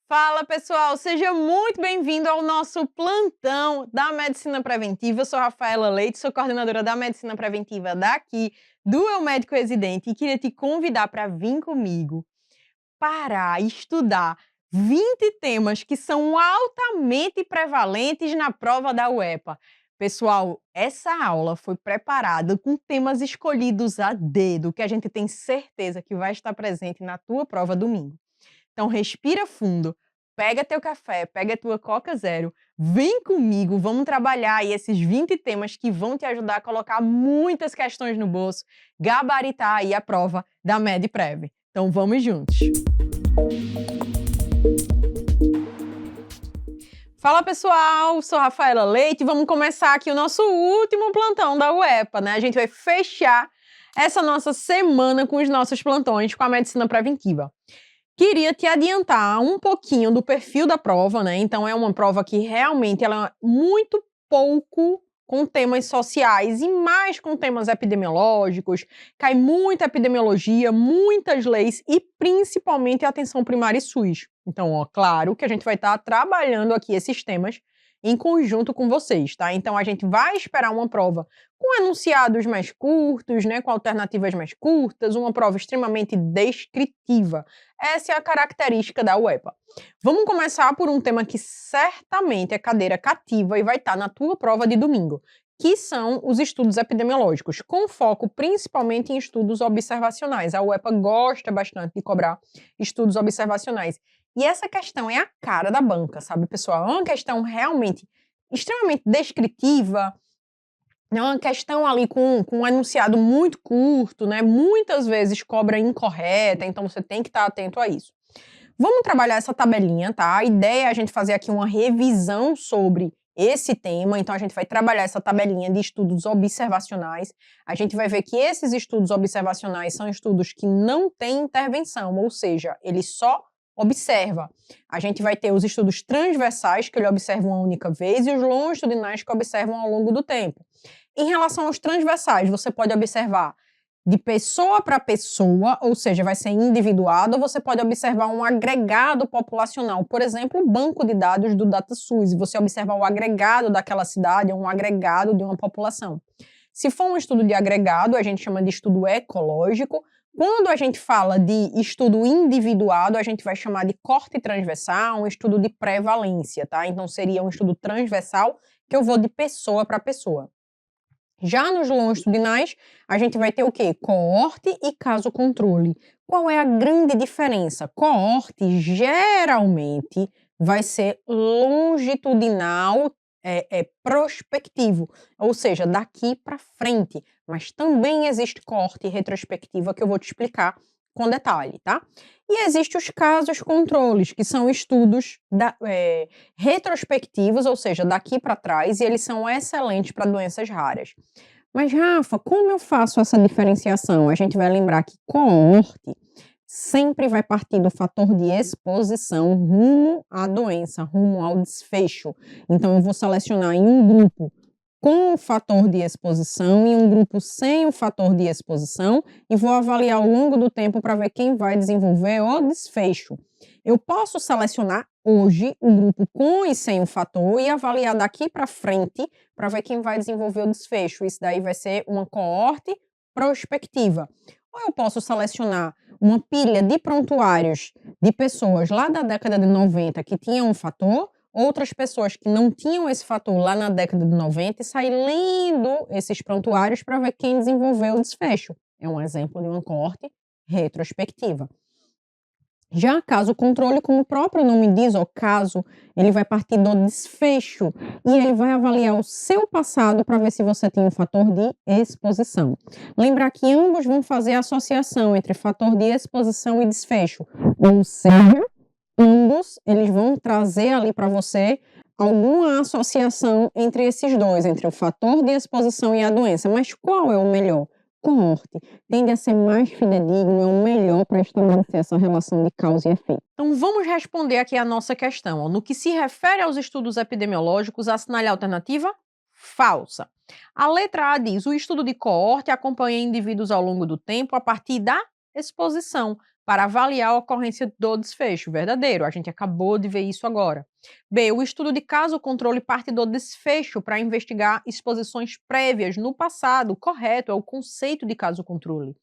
Fala pessoal, seja muito bem-vindo ao nosso plantão da Medicina Preventiva. Eu sou Rafaela Leite, sou coordenadora da Medicina Preventiva daqui do Eu Médico Residente e queria te convidar para vir comigo para estudar 20 temas que são altamente prevalentes na prova da UEPA. Pessoal, essa aula foi preparada com temas escolhidos a dedo, que a gente tem certeza que vai estar presente na tua prova domingo. Então respira fundo, pega teu café, pega tua Coca Zero, vem comigo, vamos trabalhar aí esses 20 temas que vão te ajudar a colocar muitas questões no bolso, gabaritar aí a prova da MedPrev. Então vamos juntos. Fala pessoal, sou Rafaela Leite e vamos começar aqui o nosso último plantão da UEPA, né? A gente vai fechar essa nossa semana com os nossos plantões com a medicina preventiva. Queria te adiantar um pouquinho do perfil da prova, né? Então é uma prova que realmente ela é muito pouco com temas sociais e mais com temas epidemiológicos, cai muita epidemiologia, muitas leis e principalmente a atenção primária e SUS. Então, ó, claro que a gente vai estar trabalhando aqui esses temas em conjunto com vocês, tá? Então a gente vai esperar uma prova com enunciados mais curtos, né, com alternativas mais curtas, uma prova extremamente descritiva. Essa é a característica da UEPA. Vamos começar por um tema que certamente é cadeira cativa e vai estar na tua prova de domingo, que são os estudos epidemiológicos, com foco principalmente em estudos observacionais. A UEPA gosta bastante de cobrar estudos observacionais. E essa questão é a cara da banca, sabe, pessoal? É uma questão realmente extremamente descritiva, é uma questão ali com um enunciado muito curto, né? Muitas vezes cobra incorreta, então você tem que estar atento a isso. Vamos trabalhar essa tabelinha, tá? A ideia é a gente fazer aqui uma revisão sobre esse tema, então a gente vai trabalhar essa tabelinha de estudos observacionais. A gente vai ver que esses estudos observacionais são estudos que não têm intervenção, ou seja, ele só observa. A gente vai ter os estudos transversais, que ele observa uma única vez, e os longitudinais, que observam ao longo do tempo. Em relação aos transversais, você pode observar de pessoa para pessoa, ou seja, vai ser individuado, ou você pode observar um agregado populacional, por exemplo, o banco de dados do DataSUS, e você observar o agregado daquela cidade, um agregado de uma população. Se for um estudo de agregado, a gente chama de estudo ecológico. Quando a gente fala de estudo individuado, a gente vai chamar de corte transversal, um estudo de prevalência, tá? Então seria um estudo transversal que eu vou de pessoa para pessoa. Já nos longitudinais, a gente vai ter o quê? Coorte e caso controle. Qual é a grande diferença? Coorte geralmente vai ser longitudinal, prospectivo, ou seja, daqui para frente. Mas também existe coorte retrospectiva que eu vou te explicar com detalhe, tá? E existem os casos controles, que são estudos retrospectivos, ou seja, daqui para trás, e eles são excelentes para doenças raras. Mas, Rafa, como eu faço essa diferenciação? A gente vai lembrar que coorte sempre vai partir do fator de exposição rumo à doença, rumo ao desfecho. Então, eu vou selecionar em um grupo com o fator de exposição e um grupo sem o fator de exposição e vou avaliar ao longo do tempo para ver quem vai desenvolver o desfecho. Eu posso selecionar hoje o grupo com e sem o fator e avaliar daqui para frente para ver quem vai desenvolver o desfecho. Isso daí vai ser uma coorte prospectiva. Ou eu posso selecionar uma pilha de prontuários de pessoas lá da década de 90 que tinham um fator, outras pessoas que não tinham esse fator lá na década de 90 e sair lendo esses prontuários para ver quem desenvolveu o desfecho. É um exemplo de uma coorte retrospectiva. Já caso controle, como o próprio nome diz, o caso, ele vai partir do desfecho e ele vai avaliar o seu passado para ver se você tem um fator de exposição. Lembrar que ambos vão fazer a associação entre fator de exposição e desfecho, ou seja, ambos eles vão trazer ali para você alguma associação entre esses dois, entre o fator de exposição e a doença. Mas qual é o melhor? Coorte tende a ser mais fidedigno, é o melhor para estabelecer essa relação de causa e efeito. Então vamos responder aqui a nossa questão. No que se refere aos estudos epidemiológicos, assinale a alternativa falsa. A letra A diz: o estudo de coorte acompanha indivíduos ao longo do tempo a partir da exposição. para avaliar a ocorrência do desfecho. Verdadeiro, a gente acabou de ver isso agora. B, o estudo de caso controle parte do desfecho para investigar exposições prévias no passado. Correto, é o conceito de caso controle.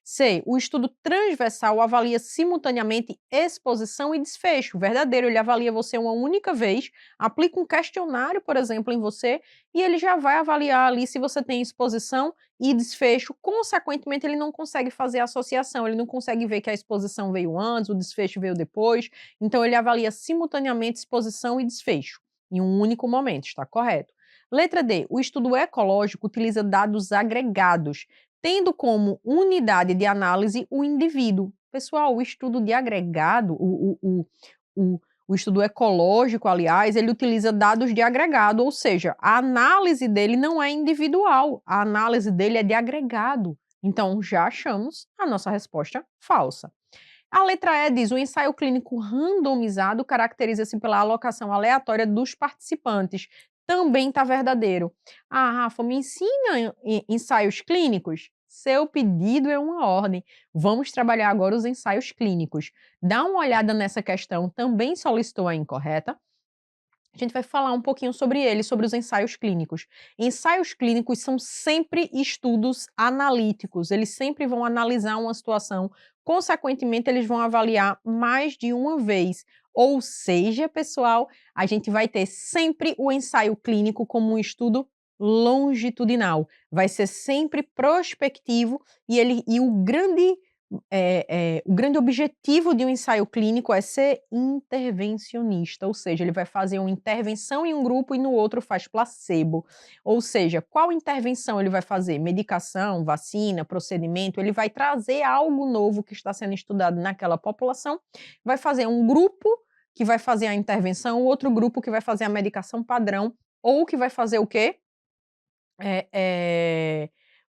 C, o estudo transversal avalia simultaneamente exposição e desfecho. Verdadeiro, ele avalia você uma única vez, aplica um questionário, por exemplo, em você, e ele já vai avaliar ali se você tem exposição e desfecho. Consequentemente, ele não consegue fazer a associação, ele não consegue ver que a exposição veio antes, o desfecho veio depois. Então, ele avalia simultaneamente exposição e desfecho, em um único momento, está correto. Letra D, o estudo ecológico utiliza dados agregados, tendo como unidade de análise o indivíduo. Pessoal, o estudo de agregado, o estudo ecológico, aliás, ele utiliza dados de agregado, ou seja, a análise dele não é individual, a análise dele é de agregado. Então, já achamos a nossa resposta falsa. A letra E diz: o ensaio clínico randomizado caracteriza-se pela alocação aleatória dos participantes. Também está verdadeiro. Ah, Rafa, me ensina ensaios clínicos? Seu pedido é uma ordem. Vamos trabalhar agora os ensaios clínicos. Dá uma olhada nessa questão, também solicitou a incorreta. A gente vai falar um pouquinho sobre ele, sobre os ensaios clínicos. Ensaios clínicos são sempre estudos analíticos, eles sempre vão analisar uma situação, consequentemente, eles vão avaliar mais de uma vez. Ou seja, pessoal, a gente vai ter sempre o ensaio clínico como um estudo longitudinal. Vai ser sempre prospectivo e o grande objetivo de um ensaio clínico é ser intervencionista, ou seja, ele vai fazer uma intervenção em um grupo e no outro faz placebo. Ou seja, qual intervenção ele vai fazer? Medicação, vacina, procedimento? Ele vai trazer algo novo que está sendo estudado naquela população, vai fazer um grupo que vai fazer a intervenção, outro grupo que vai fazer a medicação padrão, ou que vai fazer o quê?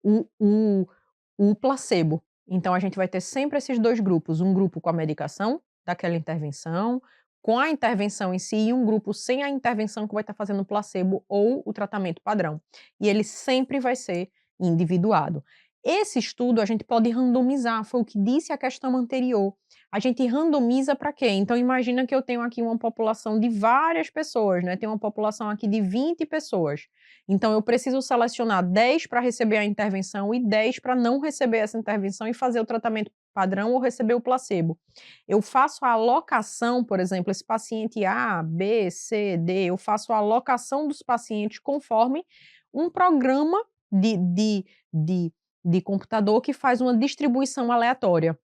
O, o, o placebo. Então, a gente vai ter sempre esses dois grupos, um grupo com a medicação daquela intervenção, com a intervenção em si, e um grupo sem a intervenção que vai estar fazendo o placebo ou o tratamento padrão. E ele sempre vai ser individuado. Esse estudo a gente pode randomizar, foi o que disse a questão anterior. A gente randomiza para quê? Então, imagina que eu tenho aqui uma população de várias pessoas, né? Tem uma população aqui de 20 pessoas. Então, eu preciso selecionar 10 para receber a intervenção e 10 para não receber essa intervenção e fazer o tratamento padrão ou receber o placebo. Eu faço a alocação, por exemplo, esse paciente A, B, C, D, eu faço a alocação dos pacientes conforme um programa de computador que faz uma distribuição aleatória.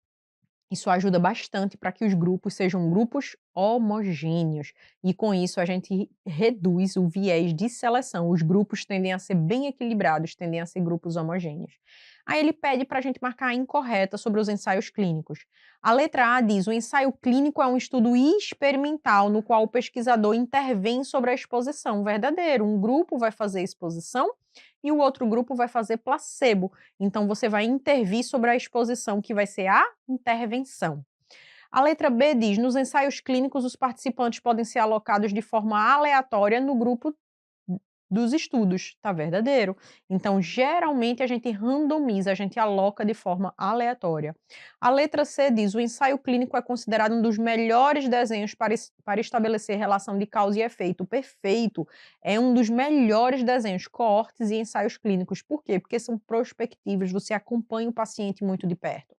Isso ajuda bastante para que os grupos sejam grupos homogêneos e com isso a gente reduz o viés de seleção. Os grupos tendem a ser bem equilibrados, tendem a ser grupos homogêneos. Aí ele pede para a gente marcar a incorreta sobre os ensaios clínicos. A letra A diz: o ensaio clínico é um estudo experimental no qual o pesquisador intervém sobre a exposição. Verdadeiro, um grupo vai fazer exposição e o outro grupo vai fazer placebo. Então, você vai intervir sobre a exposição, que vai ser a intervenção. A letra B diz: nos ensaios clínicos, os participantes podem ser alocados de forma aleatória no grupo dos estudos. Está verdadeiro? Então, geralmente, a gente randomiza, a gente aloca de forma aleatória. A letra C diz: o ensaio clínico é considerado um dos melhores desenhos para estabelecer relação de causa e efeito. Perfeito! É um dos melhores desenhos, coortes e ensaios clínicos. Por quê? Porque são prospectivos, você acompanha o paciente muito de perto.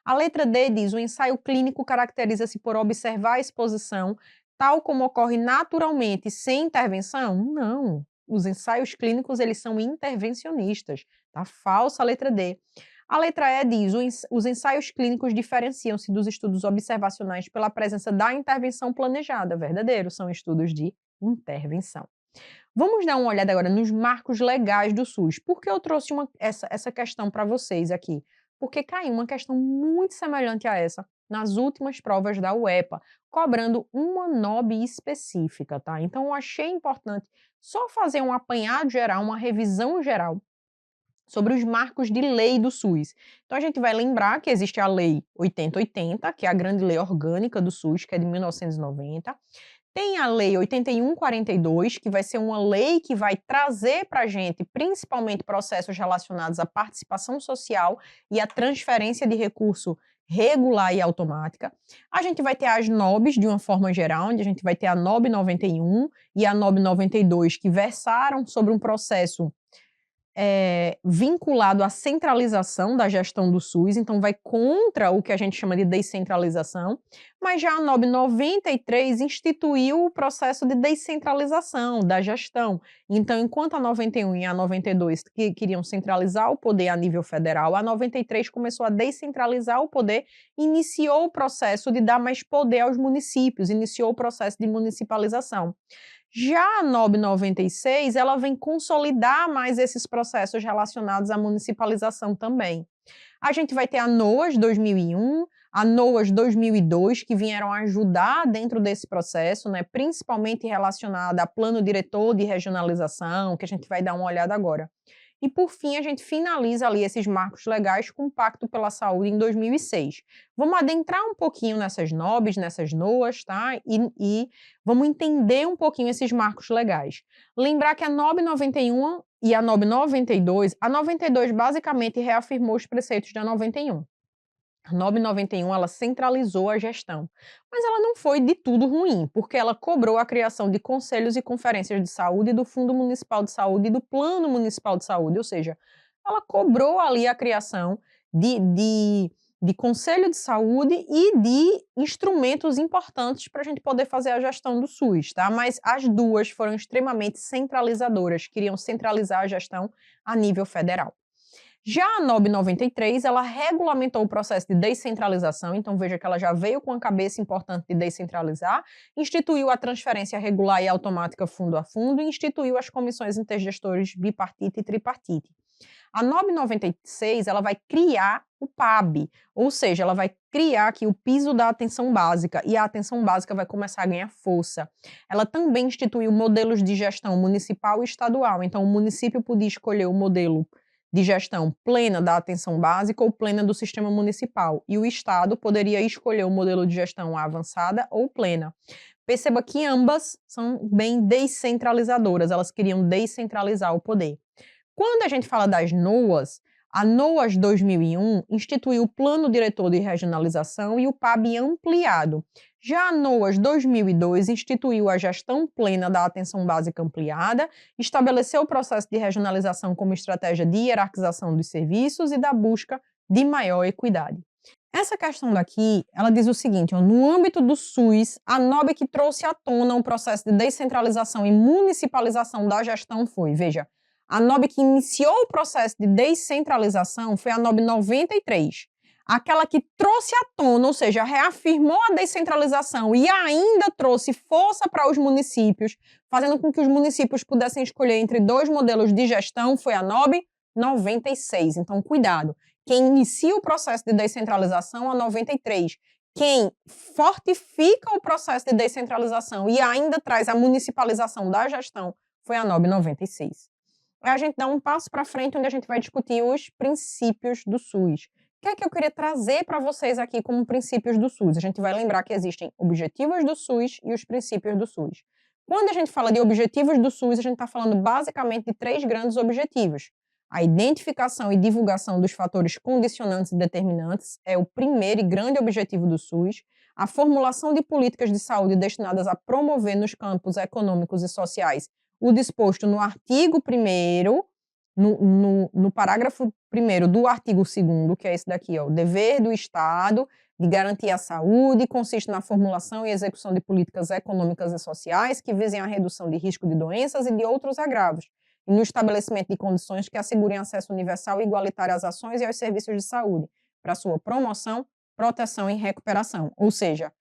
A letra D diz: o ensaio clínico caracteriza-se por observar a exposição, tal como ocorre naturalmente, sem intervenção? Não. Os ensaios clínicos, eles são intervencionistas. Tá falsa a letra D. A letra E diz: os ensaios clínicos diferenciam-se dos estudos observacionais pela presença da intervenção planejada. Verdadeiro, são estudos de intervenção. Vamos dar uma olhada agora nos marcos legais do SUS. Por que eu trouxe essa questão para vocês aqui? Porque caiu uma questão muito semelhante a essa nas últimas provas da UEPA, cobrando uma NOB específica, tá? Então, eu achei importante só fazer um apanhado geral, uma revisão geral sobre os marcos de lei do SUS. Então, a gente vai lembrar que existe a Lei 8080, que é a grande lei orgânica do SUS, que é de 1990. Tem a Lei 8142, que vai ser uma lei que vai trazer para a gente, principalmente, processos relacionados à participação social e à transferência de recurso regular e automática. A gente vai ter as NOBs de uma forma geral, onde a gente vai ter a NOB 91 e a NOB 92, que versaram sobre um processo vinculado à centralização da gestão do SUS, então vai contra o que a gente chama de descentralização, mas já a NOB 93 instituiu o processo de descentralização da gestão. Então, enquanto a 91 e a 92 queriam centralizar o poder a nível federal, a 93 começou a descentralizar o poder, iniciou o processo de dar mais poder aos municípios, iniciou o processo de municipalização. Já a NOB 96, ela vem consolidar mais esses processos relacionados à municipalização também. A gente vai ter a NOAS 2001, a NOAS 2002, que vieram ajudar dentro desse processo, né, principalmente relacionada a plano diretor de regionalização, que a gente vai dar uma olhada agora. E, por fim, a gente finaliza ali esses marcos legais com o Pacto pela Saúde em 2006. Vamos adentrar um pouquinho nessas NOBs, nessas NOAs, tá? E vamos entender um pouquinho esses marcos legais. Lembrar que a NOB 91 e a NOB 92, a 92 basicamente reafirmou os preceitos da 91. A NOB 91, ela centralizou a gestão, mas ela não foi de tudo ruim, porque ela cobrou a criação de conselhos e conferências de saúde do Fundo Municipal de Saúde e do Plano Municipal de Saúde, ou seja, ela cobrou ali a criação de conselho de saúde e de instrumentos importantes para a gente poder fazer a gestão do SUS, tá? Mas as duas foram extremamente centralizadoras, queriam centralizar a gestão a nível federal. Já a NOB 93, ela regulamentou o processo de descentralização, então veja que ela já veio com a cabeça importante de descentralizar, instituiu a transferência regular e automática fundo a fundo e instituiu as comissões intergestores bipartite e tripartite. A NOB 96, ela vai criar o PAB, ou seja, ela vai criar aqui o piso da atenção básica, e a atenção básica vai começar a ganhar força. Ela também instituiu modelos de gestão municipal e estadual, então o município podia escolher o modelo de gestão plena da atenção básica ou plena do sistema municipal, e o Estado poderia escolher o modelo de gestão avançada ou plena. Perceba que ambas são bem descentralizadoras, elas queriam descentralizar o poder. Quando a gente fala das NOAs, a NOAS 2001 instituiu o Plano Diretor de Regionalização e o PAB ampliado. Já a NOAS 2002 instituiu a gestão plena da atenção básica ampliada, estabeleceu o processo de regionalização como estratégia de hierarquização dos serviços e da busca de maior equidade. Essa questão daqui, ela diz o seguinte, no âmbito do SUS, a NOB que trouxe à tona o processo de descentralização e municipalização da gestão foi, veja, a NOB que iniciou o processo de descentralização foi a NOB 93. Aquela que trouxe à tona, ou seja, reafirmou a descentralização e ainda trouxe força para os municípios, fazendo com que os municípios pudessem escolher entre dois modelos de gestão, foi a NOB 96. Então, cuidado. Quem inicia o processo de descentralização é a 93. Quem fortifica o processo de descentralização e ainda traz a municipalização da gestão foi a NOB 96. A gente dá um passo para frente onde a gente vai discutir os princípios do SUS. O que é que eu queria trazer para vocês aqui como princípios do SUS? A gente vai lembrar que existem objetivos do SUS e os princípios do SUS. Quando a gente fala de objetivos do SUS, a gente está falando basicamente de 3 grandes objetivos. A identificação e divulgação dos fatores condicionantes e determinantes é o primeiro e grande objetivo do SUS. A formulação de políticas de saúde destinadas a promover nos campos econômicos e sociais o disposto no artigo 1º, no parágrafo 1º do artigo 2º, que é esse daqui, ó, o dever do Estado de garantir a saúde, consiste na formulação e execução de políticas econômicas e sociais que visem a redução de risco de doenças e de outros agravos, e no estabelecimento de condições que assegurem acesso universal e igualitário às ações e aos serviços de saúde, para sua promoção, proteção e recuperação. Ou seja,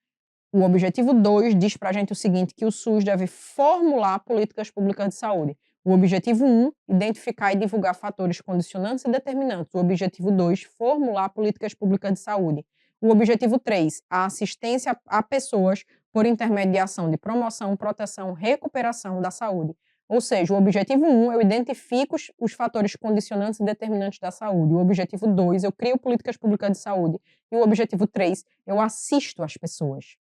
o objetivo 2 diz para a gente o seguinte, que o SUS deve formular políticas públicas de saúde. O objetivo 1, identificar e divulgar fatores condicionantes e determinantes. O objetivo 2, formular políticas públicas de saúde. O objetivo 3, a assistência a pessoas por intermédio de ação de promoção, proteção, recuperação da saúde. Ou seja, o objetivo 1, eu identifico os fatores condicionantes e determinantes da saúde. O objetivo 2, eu crio políticas públicas de saúde. E o objetivo 3, eu assisto as pessoas.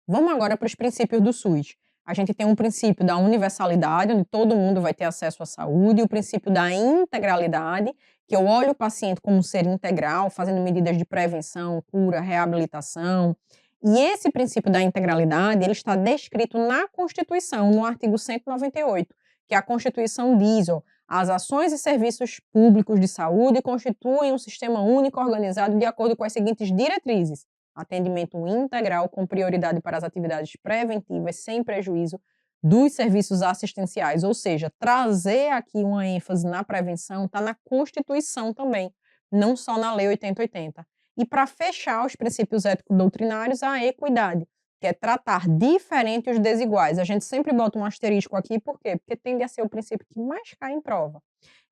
Vamos agora para os princípios do SUS. A gente tem um princípio da universalidade, onde todo mundo vai ter acesso à saúde, o princípio da integralidade, que eu olho o paciente como um ser integral, fazendo medidas de prevenção, cura, reabilitação. E esse princípio da integralidade, ele está descrito na Constituição, no artigo 198, que a Constituição diz, ó, as ações e serviços públicos de saúde constituem um sistema único organizado de acordo com as seguintes diretrizes: atendimento integral com prioridade para as atividades preventivas, sem prejuízo dos serviços assistenciais. Ou seja, trazer aqui uma ênfase na prevenção está na Constituição também, não só na Lei 8080. E para fechar os princípios ético-doutrinários, a equidade, que é tratar diferente os desiguais. A gente sempre bota um asterisco aqui, por quê? Porque tende a ser o princípio que mais cai em prova.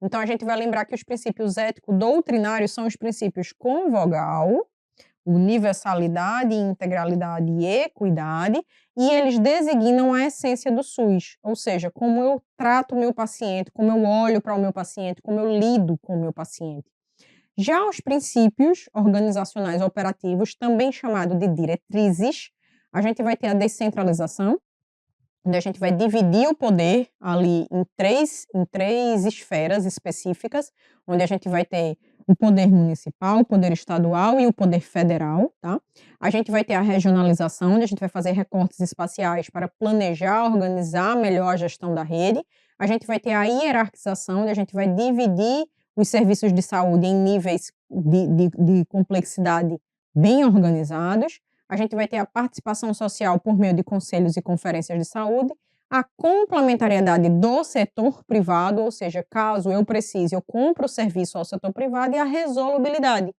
Então, a gente vai lembrar que os princípios ético-doutrinários são os princípios com vogal, universalidade, integralidade e equidade, e eles designam a essência do SUS, ou seja, como eu trato o meu paciente, como eu olho para o meu paciente, como eu lido com o meu paciente. Já os princípios organizacionais operativos, também chamado de diretrizes, a gente vai ter a descentralização, onde a gente vai dividir o poder ali em três esferas específicas, onde a gente vai ter o poder municipal, o poder estadual e o poder federal, tá? A gente vai ter a regionalização, onde a gente vai fazer recortes espaciais para planejar, organizar melhor a gestão da rede. A gente vai ter a hierarquização, onde a gente vai dividir os serviços de saúde em níveis de complexidade bem organizados. A gente vai ter a participação social por meio de conselhos e conferências de saúde, a complementariedade do setor privado, ou seja, caso eu precise, eu compro o serviço ao setor privado, e a resolubilidade,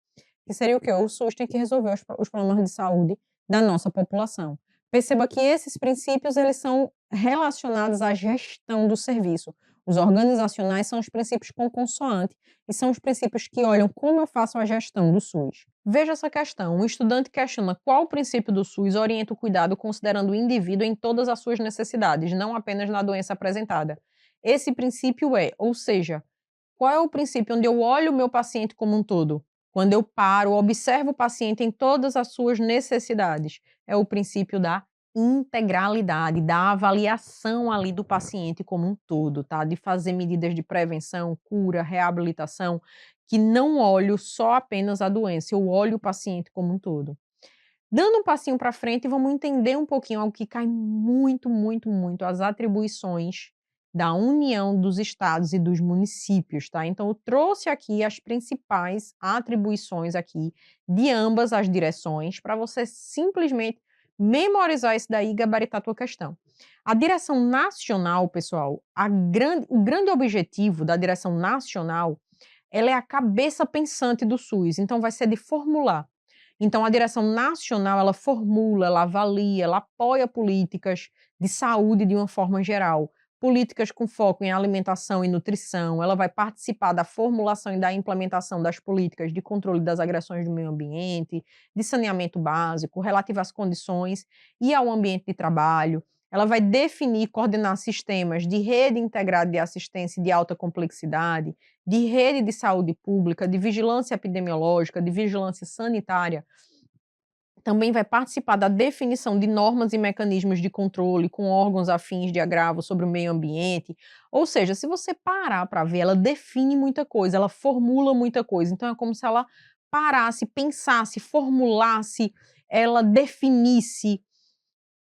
que seria o quê? O SUS tem que resolver os problemas de saúde da nossa população. Perceba que esses princípios, eles são relacionados à gestão do serviço. Os organizacionais são os princípios com consoante e são os princípios que olham como eu faço a gestão do SUS. Veja essa questão. Um estudante questiona qual princípio do SUS orienta o cuidado considerando o indivíduo em todas as suas necessidades, não apenas na doença apresentada. Esse princípio é, ou seja, qual é o princípio onde eu olho o meu paciente como um todo? Quando eu paro, observo o paciente em todas as suas necessidades. É o princípio da integralidade, da avaliação ali do paciente como um todo, tá? De fazer medidas de prevenção, cura, reabilitação, que não olho só apenas a doença, eu olho o paciente como um todo. Dando um passinho para frente, vamos entender um pouquinho algo que cai muito, muito, muito, as atribuições da União dos Estados e dos municípios, tá? Então, eu trouxe aqui as principais atribuições aqui de ambas as direções para você simplesmente memorizar isso daí e gabaritar a tua questão. A direção nacional, pessoal, o grande objetivo da direção nacional, ela é a cabeça pensante do SUS, então vai ser de formular. Então, a direção nacional, ela formula, ela avalia, ela apoia políticas de saúde de uma forma geral, políticas com foco em alimentação e nutrição, ela vai participar da formulação e da implementação das políticas de controle das agressões do meio ambiente, de saneamento básico, relativo às condições e ao ambiente de trabalho. Ela vai definir e coordenar sistemas de rede integrada de assistência de alta complexidade, de rede de saúde pública, de vigilância epidemiológica, de vigilância sanitária. Também vai participar da definição de normas e mecanismos de controle com órgãos afins de agravo sobre o meio ambiente. Ou seja, se você parar para ver, ela define muita coisa, ela formula muita coisa. Então, é como se ela parasse, pensasse, formulasse, ela definisse.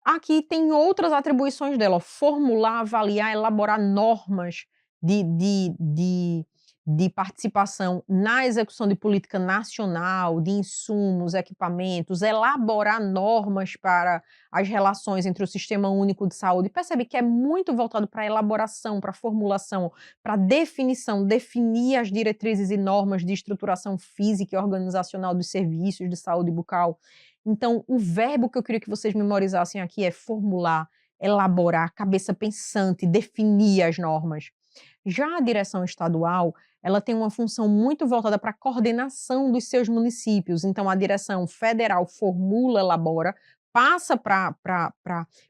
Aqui tem outras atribuições dela: formular, avaliar, elaborar normas de, de, de, de participação na execução de política nacional, de insumos, equipamentos, elaborar normas para as relações entre o Sistema Único de Saúde. Percebe que é muito voltado para a elaboração, para a formulação, para a definição, definir as diretrizes e normas de estruturação física e organizacional dos serviços de saúde bucal. Então, o verbo que eu queria que vocês memorizassem aqui é formular, elaborar, cabeça pensante, definir as normas. Já a direção estadual, ela tem uma função muito voltada para a coordenação dos seus municípios. Então, a direção federal formula, elabora, passa para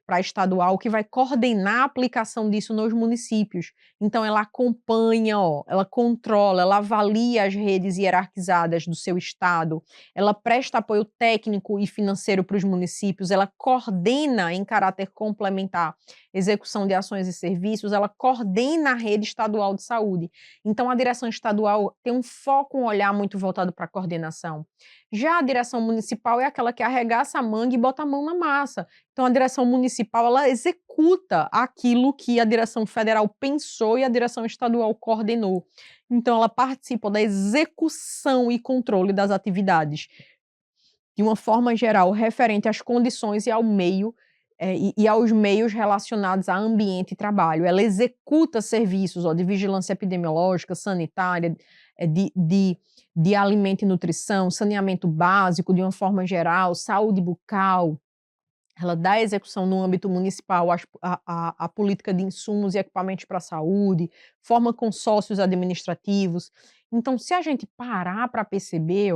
a estadual, que vai coordenar a aplicação disso nos municípios. Então, ela acompanha, ó, ela controla, ela avalia as redes hierarquizadas do seu estado, ela presta apoio técnico e financeiro para os municípios, ela coordena em caráter complementar execução de ações e serviços, ela coordena a rede estadual de saúde. Então, a direção estadual tem um foco, um olhar muito voltado para a coordenação. Já a direção municipal é aquela que arregaça a manga e bota a mão na massa. Então, a direção municipal, ela executa aquilo que a direção federal pensou e a direção estadual coordenou. Então, ela participa da execução e controle das atividades de uma forma geral, referente às condições e ao meio, e aos meios relacionados a ambiente e trabalho. Ela executa serviços de vigilância epidemiológica, sanitária, de alimento e nutrição, saneamento básico, de uma forma geral, saúde bucal. Ela dá execução no âmbito municipal a política de insumos e equipamentos para a saúde, forma consórcios administrativos. Então, se a gente parar para perceber,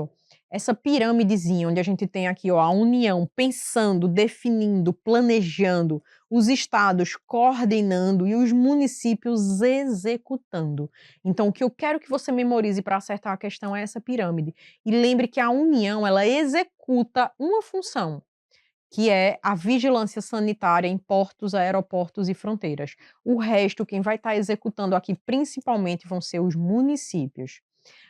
essa pirâmidezinha, onde a gente tem aqui a União pensando, definindo, planejando, os estados coordenando e os municípios executando. Então, o que eu quero que você memorize para acertar a questão é essa pirâmide. E lembre que a União, ela executa uma função, que é a vigilância sanitária em portos, aeroportos e fronteiras. O resto, quem vai estar executando aqui principalmente vão ser os municípios.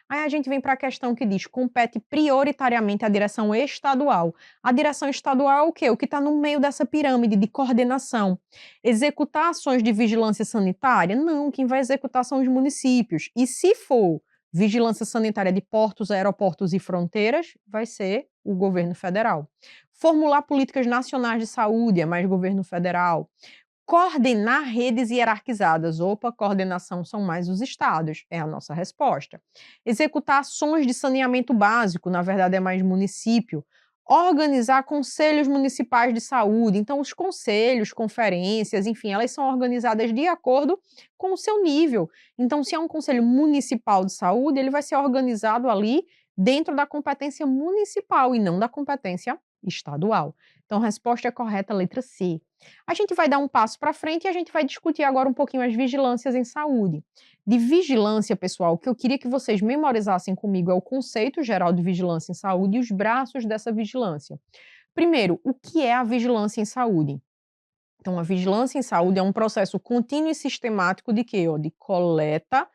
Aí a gente vem para a questão que diz: compete prioritariamente à direção estadual. A direção estadual é o quê? O que está no meio dessa pirâmide de coordenação. Executar ações de vigilância sanitária? Não, quem vai executar são os municípios. E se for vigilância sanitária de portos, aeroportos e fronteiras, vai ser o governo federal. Formular políticas nacionais de saúde é mais governo federal. Coordenar redes hierarquizadas. Opa, coordenação são mais os estados, é a nossa resposta. Executar ações de saneamento básico, na verdade é mais município. Organizar conselhos municipais de saúde. Então, os conselhos, conferências, enfim, elas são organizadas de acordo com o seu nível. Então, se é um conselho municipal de saúde, ele vai ser organizado ali dentro da competência municipal e não da competência estadual. Então, a resposta é correta, letra C. A gente vai dar um passo para frente e a gente vai discutir agora um pouquinho as vigilâncias em saúde. De vigilância, pessoal, o que eu queria que vocês memorizassem comigo é o conceito geral de vigilância em saúde e os braços dessa vigilância. Primeiro, o que é a vigilância em saúde? Então, a vigilância em saúde é um processo contínuo e sistemático de quê? De coleta,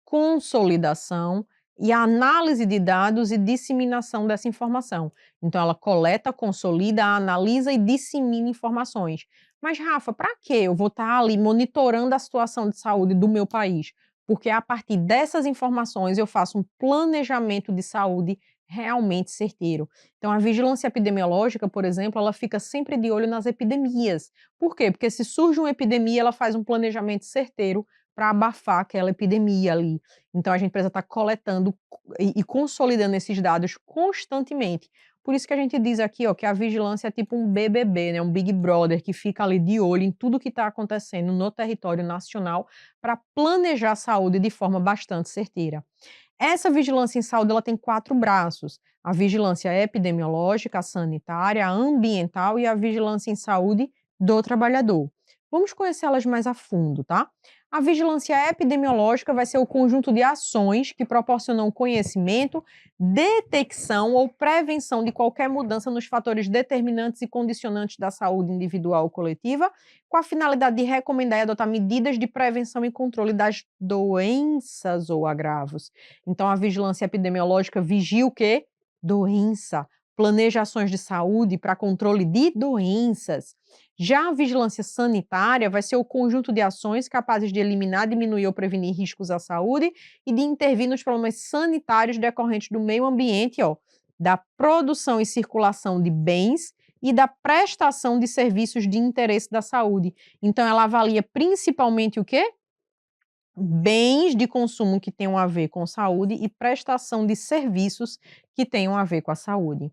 consolidação e análise de dados e disseminação dessa informação. Então, ela coleta, consolida, analisa e dissemina informações. Mas, Rafa, para que eu vou estar ali monitorando a situação de saúde do meu país? Porque a partir dessas informações eu faço um planejamento de saúde realmente certeiro. Então, a vigilância epidemiológica, por exemplo, ela fica sempre de olho nas epidemias. Por quê? Porque se surge uma epidemia, ela faz um planejamento certeiro para abafar aquela epidemia ali. Então, a gente precisa estar coletando e consolidando esses dados constantemente. Por isso que a gente diz aqui, que a vigilância é tipo um BBB, né? Um Big Brother, que fica ali de olho em tudo que está acontecendo no território nacional para planejar a saúde de forma bastante certeira. Essa vigilância em saúde, ela tem 4 braços: a vigilância epidemiológica, a sanitária, a ambiental e a vigilância em saúde do trabalhador. Vamos conhecê-las mais a fundo, tá? A vigilância epidemiológica vai ser o conjunto de ações que proporcionam conhecimento, detecção ou prevenção de qualquer mudança nos fatores determinantes e condicionantes da saúde individual ou coletiva, com a finalidade de recomendar e adotar medidas de prevenção e controle das doenças ou agravos. Então, a vigilância epidemiológica vigia o quê? Doença. Planeja ações de saúde para controle de doenças. Já a vigilância sanitária vai ser o conjunto de ações capazes de eliminar, diminuir ou prevenir riscos à saúde e de intervir nos problemas sanitários decorrentes do meio ambiente, da produção e circulação de bens e da prestação de serviços de interesse da saúde. Então, ela avalia principalmente o quê? Bens de consumo que tenham a ver com saúde e prestação de serviços que tenham a ver com a saúde.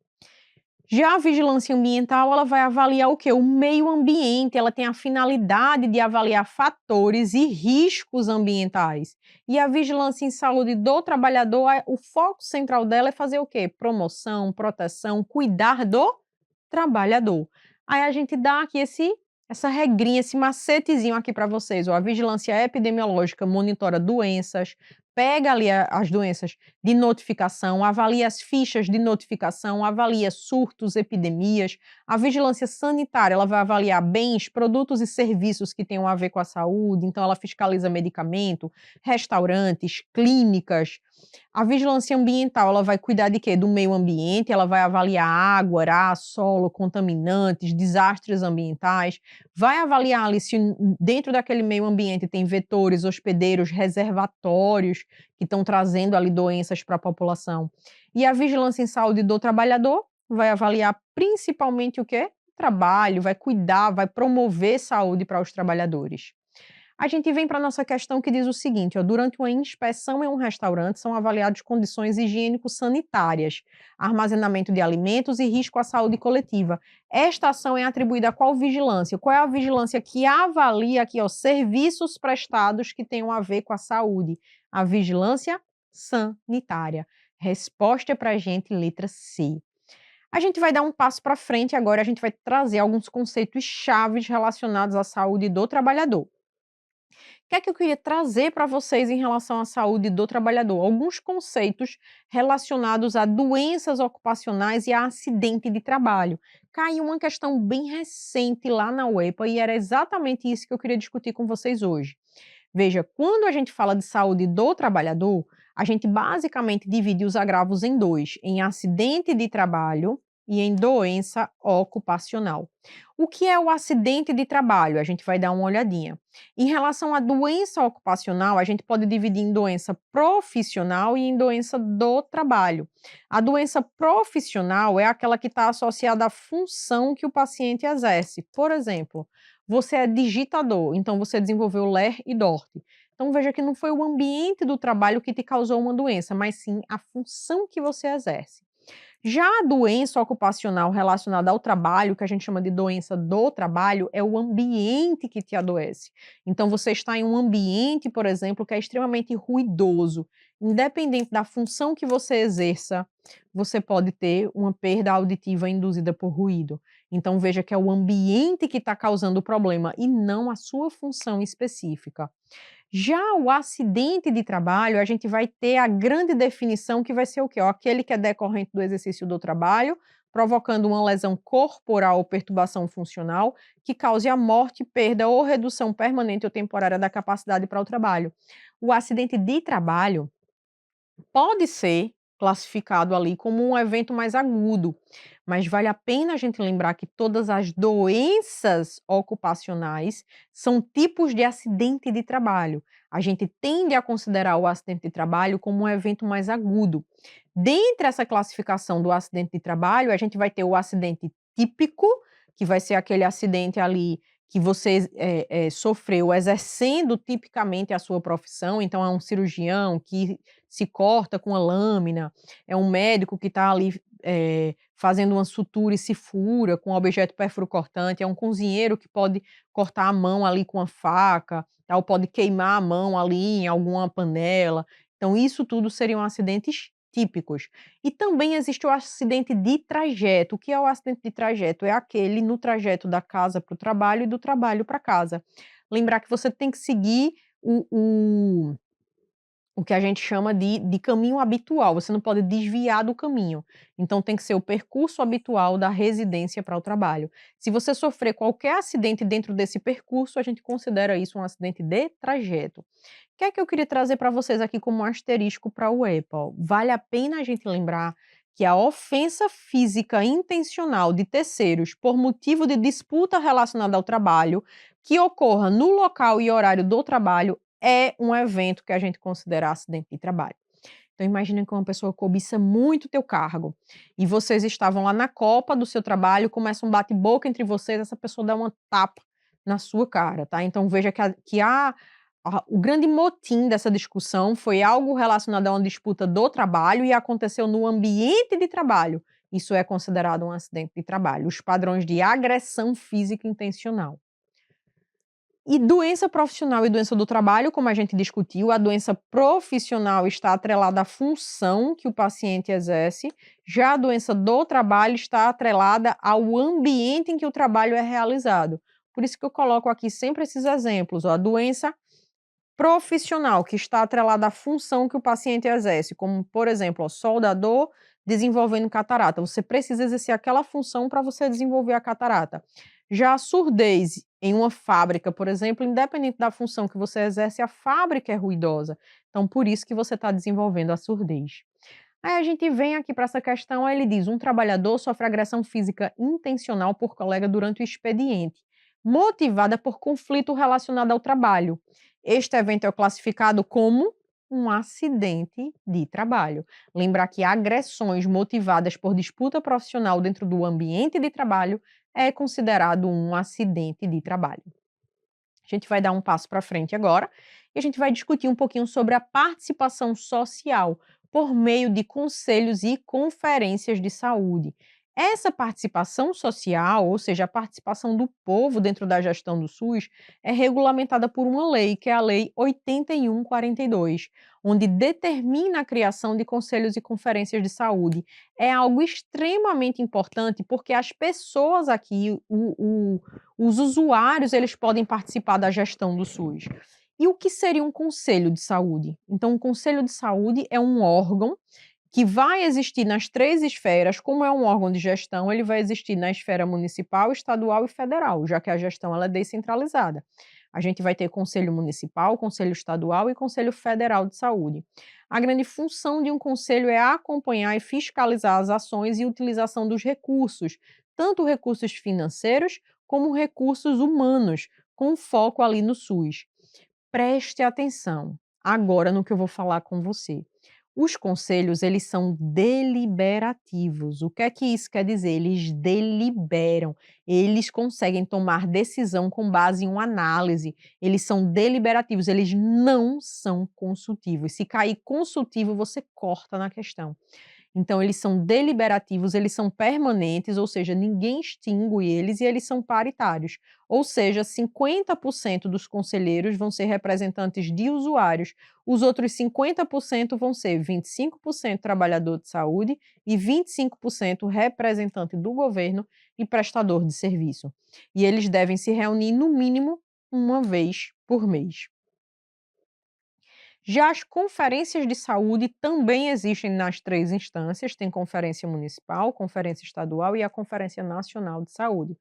Já a vigilância ambiental, ela vai avaliar o quê? O meio ambiente, ela tem a finalidade de avaliar fatores e riscos ambientais. E a vigilância em saúde do trabalhador, o foco central dela é fazer o quê? Promoção, proteção, cuidar do trabalhador. Aí a gente dá aqui essa regrinha, esse macetezinho aqui para vocês. A vigilância epidemiológica monitora doenças, pega ali as doenças de notificação, avalia as fichas de notificação, avalia surtos, epidemias. A vigilância sanitária, ela vai avaliar bens, produtos e serviços que tenham a ver com a saúde, então ela fiscaliza medicamento, restaurantes, clínicas. A vigilância ambiental, ela vai cuidar de quê? Do meio ambiente, ela vai avaliar água, ar, solo, contaminantes, desastres ambientais, vai avaliar ali se dentro daquele meio ambiente tem vetores, hospedeiros, reservatórios que estão trazendo ali doenças para a população. E a vigilância em saúde do trabalhador vai avaliar principalmente o quê? Trabalho, vai cuidar, vai promover saúde para os trabalhadores. A gente vem para a nossa questão que diz o seguinte, ó, durante uma inspeção em um restaurante são avaliadas condições higiênico-sanitárias, armazenamento de alimentos e risco à saúde coletiva. Esta ação é atribuída a qual vigilância? Qual é a vigilância que avalia aqui, ó, serviços prestados que tenham a ver com a saúde? A vigilância sanitária. Resposta para a gente, letra C. A gente vai dar um passo para frente agora, a gente vai trazer alguns conceitos chaves relacionados à saúde do trabalhador. O que é que eu queria trazer para vocês em relação à saúde do trabalhador? Alguns conceitos relacionados a doenças ocupacionais e a acidente de trabalho. Caiu uma questão bem recente lá na UEPA e era exatamente isso que eu queria discutir com vocês hoje. Veja, quando a gente fala de saúde do trabalhador, a gente basicamente divide os agravos em dois, em acidente de trabalho e em doença ocupacional. O que é o acidente de trabalho? A gente vai dar uma olhadinha. Em relação à doença ocupacional, a gente pode dividir em doença profissional e em doença do trabalho. A doença profissional é aquela que está associada à função que o paciente exerce. Por exemplo, você é digitador, então você desenvolveu LER e DORT. Então veja que não foi o ambiente do trabalho que te causou uma doença, mas sim a função que você exerce. Já a doença ocupacional relacionada ao trabalho, que a gente chama de doença do trabalho, é o ambiente que te adoece. Então, você está em um ambiente, por exemplo, que é extremamente ruidoso. Independente da função que você exerça, você pode ter uma perda auditiva induzida por ruído. Então, veja que é o ambiente que está causando o problema e não a sua função específica. Já o acidente de trabalho, a gente vai ter a grande definição que vai ser o quê? Aquele que é decorrente do exercício do trabalho, provocando uma lesão corporal ou perturbação funcional que cause a morte, perda ou redução permanente ou temporária da capacidade para o trabalho. O acidente de trabalho pode ser classificado ali como um evento mais agudo, mas vale a pena a gente lembrar que todas as doenças ocupacionais são tipos de acidente de trabalho. A gente tende a considerar o acidente de trabalho como um evento mais agudo. Dentre essa classificação do acidente de trabalho, a gente vai ter o acidente típico, que vai ser aquele acidente ali que você sofreu exercendo tipicamente a sua profissão, então é um cirurgião que se corta com a lâmina, é um médico que está ali fazendo uma sutura e se fura com um objeto perfuro-cortante, é um cozinheiro que pode cortar a mão ali com a faca, tá, ou pode queimar a mão ali em alguma panela. Então isso tudo seriam acidentes típicos. E também existe o acidente de trajeto. O que é o acidente de trajeto? É aquele no trajeto da casa para o trabalho e do trabalho para casa. Lembrar que você tem que seguir o que a gente chama de caminho habitual, você não pode desviar do caminho. Então tem que ser o percurso habitual da residência para o trabalho. Se você sofrer qualquer acidente dentro desse percurso, a gente considera isso um acidente de trajeto. O que é que eu queria trazer para vocês aqui como um asterisco para o EPA? Vale a pena a gente lembrar que a ofensa física intencional de terceiros por motivo de disputa relacionada ao trabalho que ocorra no local e horário do trabalho é um evento que a gente considera acidente de trabalho. Então imagina que uma pessoa cobiça muito o teu cargo e vocês estavam lá na copa do seu trabalho, começa um bate-boca entre vocês, essa pessoa dá uma tapa na sua cara, tá? Então veja o grande motim dessa discussão foi algo relacionado a uma disputa do trabalho e aconteceu no ambiente de trabalho. Isso é considerado um acidente de trabalho. Os padrões de agressão física intencional. E doença profissional e doença do trabalho, como a gente discutiu, a doença profissional está atrelada à função que o paciente exerce, já a doença do trabalho está atrelada ao ambiente em que o trabalho é realizado. Por isso que eu coloco aqui sempre esses exemplos, ó, a doença profissional que está atrelada à função que o paciente exerce, como, por exemplo, ó, soldador desenvolvendo catarata. Você precisa exercer aquela função para você desenvolver a catarata. Já a surdez em uma fábrica, por exemplo, independente da função que você exerce, a fábrica é ruidosa. Então, por isso que você está desenvolvendo a surdez. Aí a gente vem aqui para essa questão, aí ele diz: um trabalhador sofre agressão física intencional por colega durante o expediente, motivada por conflito relacionado ao trabalho. Este evento é classificado como um acidente de trabalho. Lembrar que agressões motivadas por disputa profissional dentro do ambiente de trabalho é considerado um acidente de trabalho. A gente vai dar um passo para frente agora e a gente vai discutir um pouquinho sobre a participação social por meio de conselhos e conferências de saúde. Essa participação social, ou seja, a participação do povo dentro da gestão do SUS, é regulamentada por uma lei, que é a Lei 8142, onde determina a criação de conselhos e conferências de saúde. É algo extremamente importante porque as pessoas aqui, os usuários, eles podem participar da gestão do SUS. E o que seria um conselho de saúde? Então, um conselho de saúde é um órgão que vai existir nas 3 esferas. Como é um órgão de gestão, ele vai existir na esfera municipal, estadual e federal, já que a gestão ela é descentralizada. A gente vai ter conselho municipal, conselho estadual e conselho federal de saúde. A grande função de um conselho é acompanhar e fiscalizar as ações e utilização dos recursos, tanto recursos financeiros como recursos humanos, com foco ali no SUS. Preste atenção agora no que eu vou falar com você. Os conselhos, eles são deliberativos. O que é que isso quer dizer? Eles deliberam, eles conseguem tomar decisão com base em uma análise. Eles são deliberativos, eles não são consultivos. Se cair consultivo, você corta na questão. Então, eles são deliberativos, eles são permanentes, ou seja, ninguém extingue eles e eles são paritários. Ou seja, 50% dos conselheiros vão ser representantes de usuários, os outros 50% vão ser 25% trabalhador de saúde e 25% representante do governo e prestador de serviço. E eles devem se reunir no mínimo uma vez por mês. Já as conferências de saúde também existem nas 3 instâncias, tem conferência municipal, conferência estadual e a Conferência Nacional de Saúde.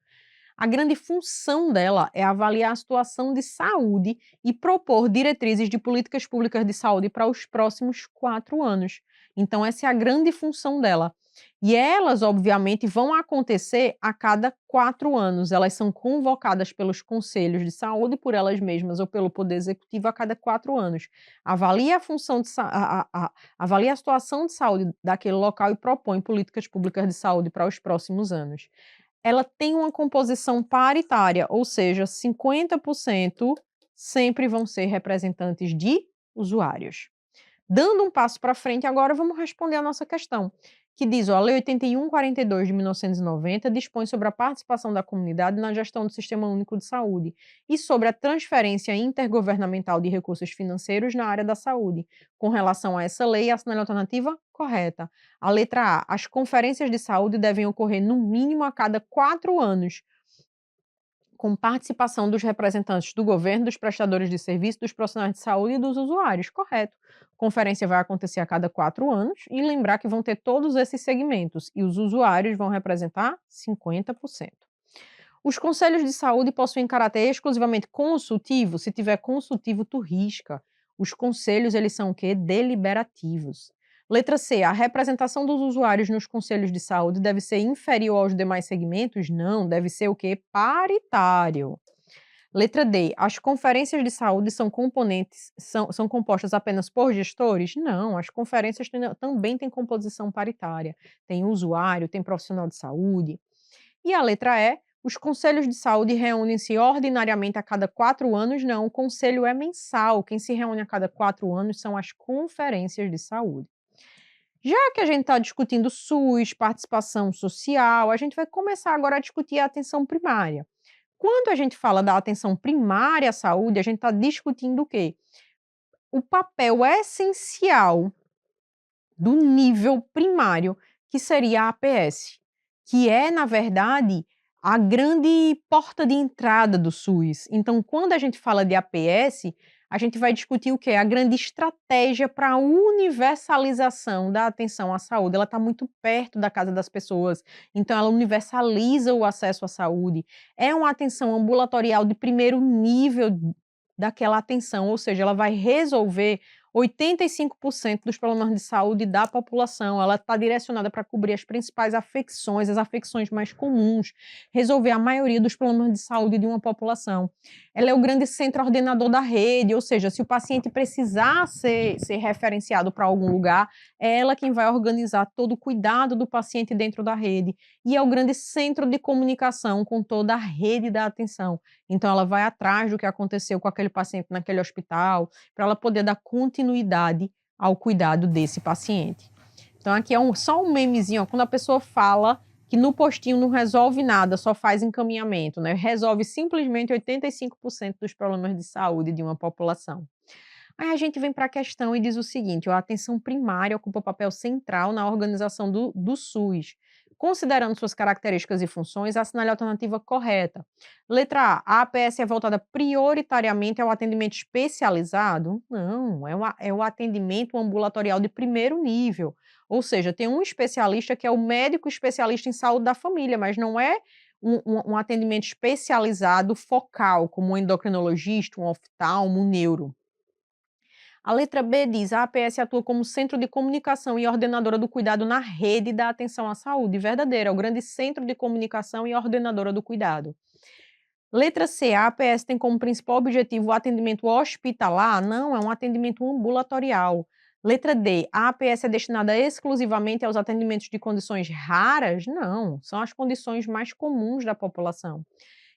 A grande função dela é avaliar a situação de saúde e propor diretrizes de políticas públicas de saúde para os próximos 4 anos. Então, essa é a grande função dela. E elas, obviamente, vão acontecer a cada 4 anos. Elas são convocadas pelos conselhos de saúde, por elas mesmas ou pelo Poder Executivo a cada 4 anos. Avalia a função de avalia a situação de saúde daquele local e propõe políticas públicas de saúde para os próximos anos. Ela tem uma composição paritária, ou seja, 50% sempre vão ser representantes de usuários. Dando um passo para frente, agora vamos responder a nossa questão, que diz, ó, a Lei 8142 de 1990 dispõe sobre a participação da comunidade na gestão do Sistema Único de Saúde e sobre a transferência intergovernamental de recursos financeiros na área da saúde. Com relação a essa lei, assinale a alternativa correta. A letra A. As conferências de saúde devem ocorrer no mínimo a cada 4 anos, com participação dos representantes do governo, dos prestadores de serviço, dos profissionais de saúde e dos usuários. Correto. Conferência vai acontecer a cada 4 anos e lembrar que vão ter todos esses segmentos e os usuários vão representar 50%. Os conselhos de saúde possuem caráter exclusivamente consultivo. Se tiver consultivo, tu risca. Os conselhos, eles são o quê? Deliberativos. Letra C. A representação dos usuários nos conselhos de saúde deve ser inferior aos demais segmentos? Não, deve ser o quê? Paritário. Letra D. As conferências de saúde são compostas apenas por gestores? Não, as conferências também têm composição paritária. Tem usuário, tem profissional de saúde. E a letra E. Os conselhos de saúde reúnem-se ordinariamente a cada 4 anos? Não, o conselho é mensal. Quem se reúne a cada 4 anos são as conferências de saúde. Já que a gente está discutindo SUS, participação social, a gente vai começar agora a discutir a atenção primária. Quando a gente fala da atenção primária à saúde, a gente está discutindo o quê? O papel essencial do nível primário, que seria a APS, que é, na verdade, a grande porta de entrada do SUS. Então, quando a gente fala de APS, a gente vai discutir o quê? A grande estratégia para a universalização da atenção à saúde. Ela está muito perto da casa das pessoas, então ela universaliza o acesso à saúde. É uma atenção ambulatorial de primeiro nível daquela atenção, ou seja, ela vai resolver 85% dos problemas de saúde da população. Ela está direcionada para cobrir as principais afecções, as afecções mais comuns, resolver a maioria dos problemas de saúde de uma população. Ela é o grande centro ordenador da rede, ou seja, se o paciente precisar ser referenciado para algum lugar, é ela quem vai organizar todo o cuidado do paciente dentro da rede. E é o grande centro de comunicação com toda a rede da atenção. Então, ela vai atrás do que aconteceu com aquele paciente naquele hospital, para ela poder dar continuidade ao cuidado desse paciente. Então, aqui é só um memezinho, ó, quando a pessoa fala que no postinho não resolve nada, só faz encaminhamento, né? Resolve simplesmente 85% dos problemas de saúde de uma população. Aí a gente vem para a questão e diz o seguinte: a atenção primária ocupa papel central na organização do SUS. Considerando suas características e funções, assinale a alternativa correta. Letra A APS é voltada prioritariamente ao atendimento especializado? Não, é o atendimento ambulatorial de primeiro nível. Ou seja, tem um especialista que é o médico especialista em saúde da família, mas não é um atendimento especializado focal, como um endocrinologista, um oftalmo, um neuro. A letra B diz: a APS atua como centro de comunicação e ordenadora do cuidado na rede da atenção à saúde. Verdadeira, é o grande centro de comunicação e ordenadora do cuidado. Letra C: a APS tem como principal objetivo o atendimento hospitalar? Não, é um atendimento ambulatorial. Letra D: a APS é destinada exclusivamente aos atendimentos de condições raras? Não, são as condições mais comuns da população.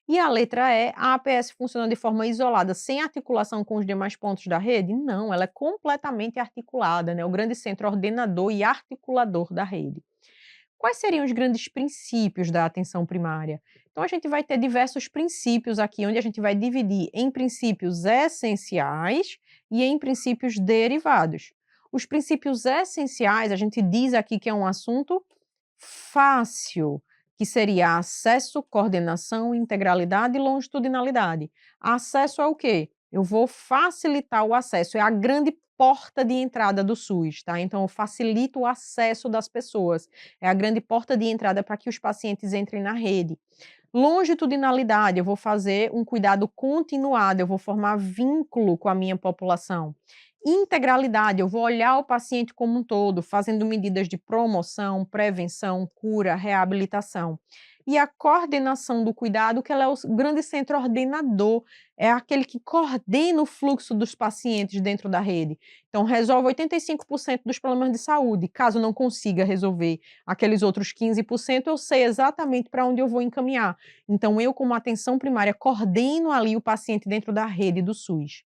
E a letra E: a APS funciona de forma isolada, sem articulação com os demais pontos da rede? Não, ela é completamente articulada, né? O grande centro ordenador e articulador da rede. Quais seriam os grandes princípios da atenção primária? Então, a gente vai ter diversos princípios aqui, onde a gente vai dividir em princípios essenciais e em princípios derivados. Os princípios essenciais, a gente diz aqui que é um assunto fácil, que seria acesso, coordenação, integralidade e longitudinalidade. Acesso é o quê? Eu vou facilitar o acesso, é a grande porta de entrada do SUS, tá? Então, eu facilito o acesso das pessoas, é a grande porta de entrada para que os pacientes entrem na rede. Longitudinalidade, eu vou fazer um cuidado continuado, eu vou formar vínculo com a minha população. Integralidade, eu vou olhar o paciente como um todo, fazendo medidas de promoção, prevenção, cura, reabilitação. E a coordenação do cuidado, que ela é o grande centro ordenador, é aquele que coordena o fluxo dos pacientes dentro da rede. Então, resolve 85% dos problemas de saúde. Caso não consiga resolver aqueles outros 15%, eu sei exatamente para onde eu vou encaminhar. Então, eu, como atenção primária, coordeno ali o paciente dentro da rede do SUS.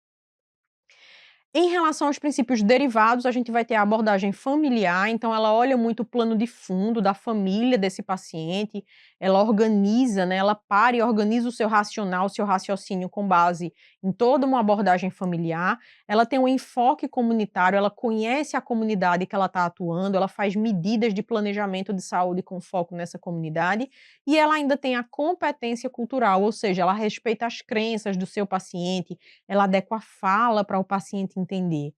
Em relação aos princípios derivados, a gente vai ter a abordagem familiar, então ela olha muito o plano de fundo da família desse paciente, ela organiza, né, ela para e organiza o seu racional, o seu raciocínio com base em toda uma abordagem familiar. Ela tem um enfoque comunitário, ela conhece a comunidade que ela está atuando, ela faz medidas de planejamento de saúde com foco nessa comunidade, e ela ainda tem a competência cultural, ou seja, ela respeita as crenças do seu paciente, ela adequa a fala para o paciente entender.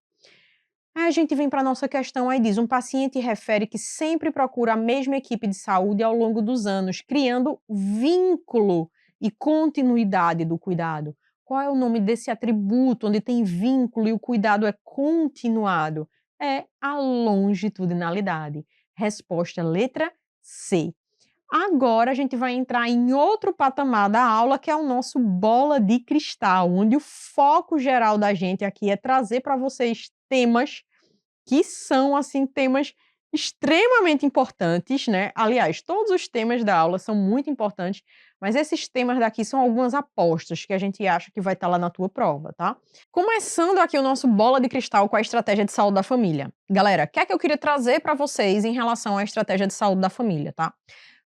Aí a gente vem para a nossa questão, aí diz: um paciente refere que sempre procura a mesma equipe de saúde ao longo dos anos, criando vínculo e continuidade do cuidado. Qual é o nome desse atributo onde tem vínculo e o cuidado é continuado? É a longitudinalidade. Resposta letra C. Agora a gente vai entrar em outro patamar da aula, que é o nosso bola de cristal, onde o foco geral da gente aqui é trazer para vocês temas que são, assim, temas extremamente importantes, né? Aliás, todos os temas da aula são muito importantes, mas esses temas daqui são algumas apostas que a gente acha que vai estar lá na tua prova, tá? Começando aqui o nosso bola de cristal com a estratégia de saúde da família. Galera, o que é que eu queria trazer para vocês em relação à estratégia de saúde da família, tá?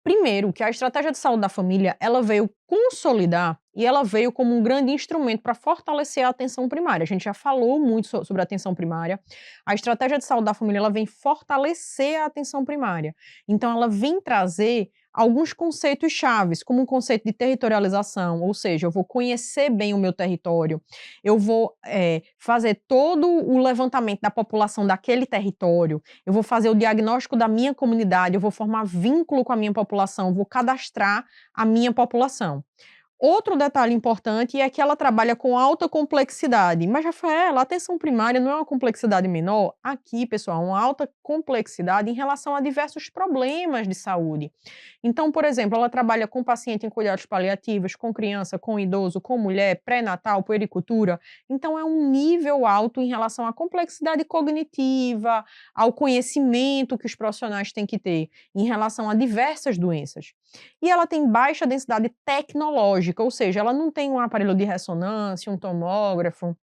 Primeiro, que a estratégia de saúde da família, ela veio consolidar e ela veio como um grande instrumento para fortalecer a atenção primária. A gente já falou muito sobre a atenção primária. A estratégia de saúde da família, ela vem fortalecer a atenção primária. Então, ela vem trazer alguns conceitos chaves, como o conceito de territorialização, ou seja, eu vou conhecer bem o meu território, eu vou fazer todo o levantamento da população daquele território, eu vou fazer o diagnóstico da minha comunidade, eu vou formar vínculo com a minha população, vou cadastrar a minha população. Outro detalhe importante é que ela trabalha com alta complexidade. Mas, Rafaela, a atenção primária não é uma complexidade menor? Aqui, pessoal, uma alta complexidade em relação a diversos problemas de saúde. Então, por exemplo, ela trabalha com paciente em cuidados paliativos, com criança, com idoso, com mulher, pré-natal, puericultura. Então, é um nível alto em relação à complexidade cognitiva, ao conhecimento que os profissionais têm que ter em relação a diversas doenças. E ela tem baixa densidade tecnológica, ou seja, ela não tem um aparelho de ressonância, um tomógrafo.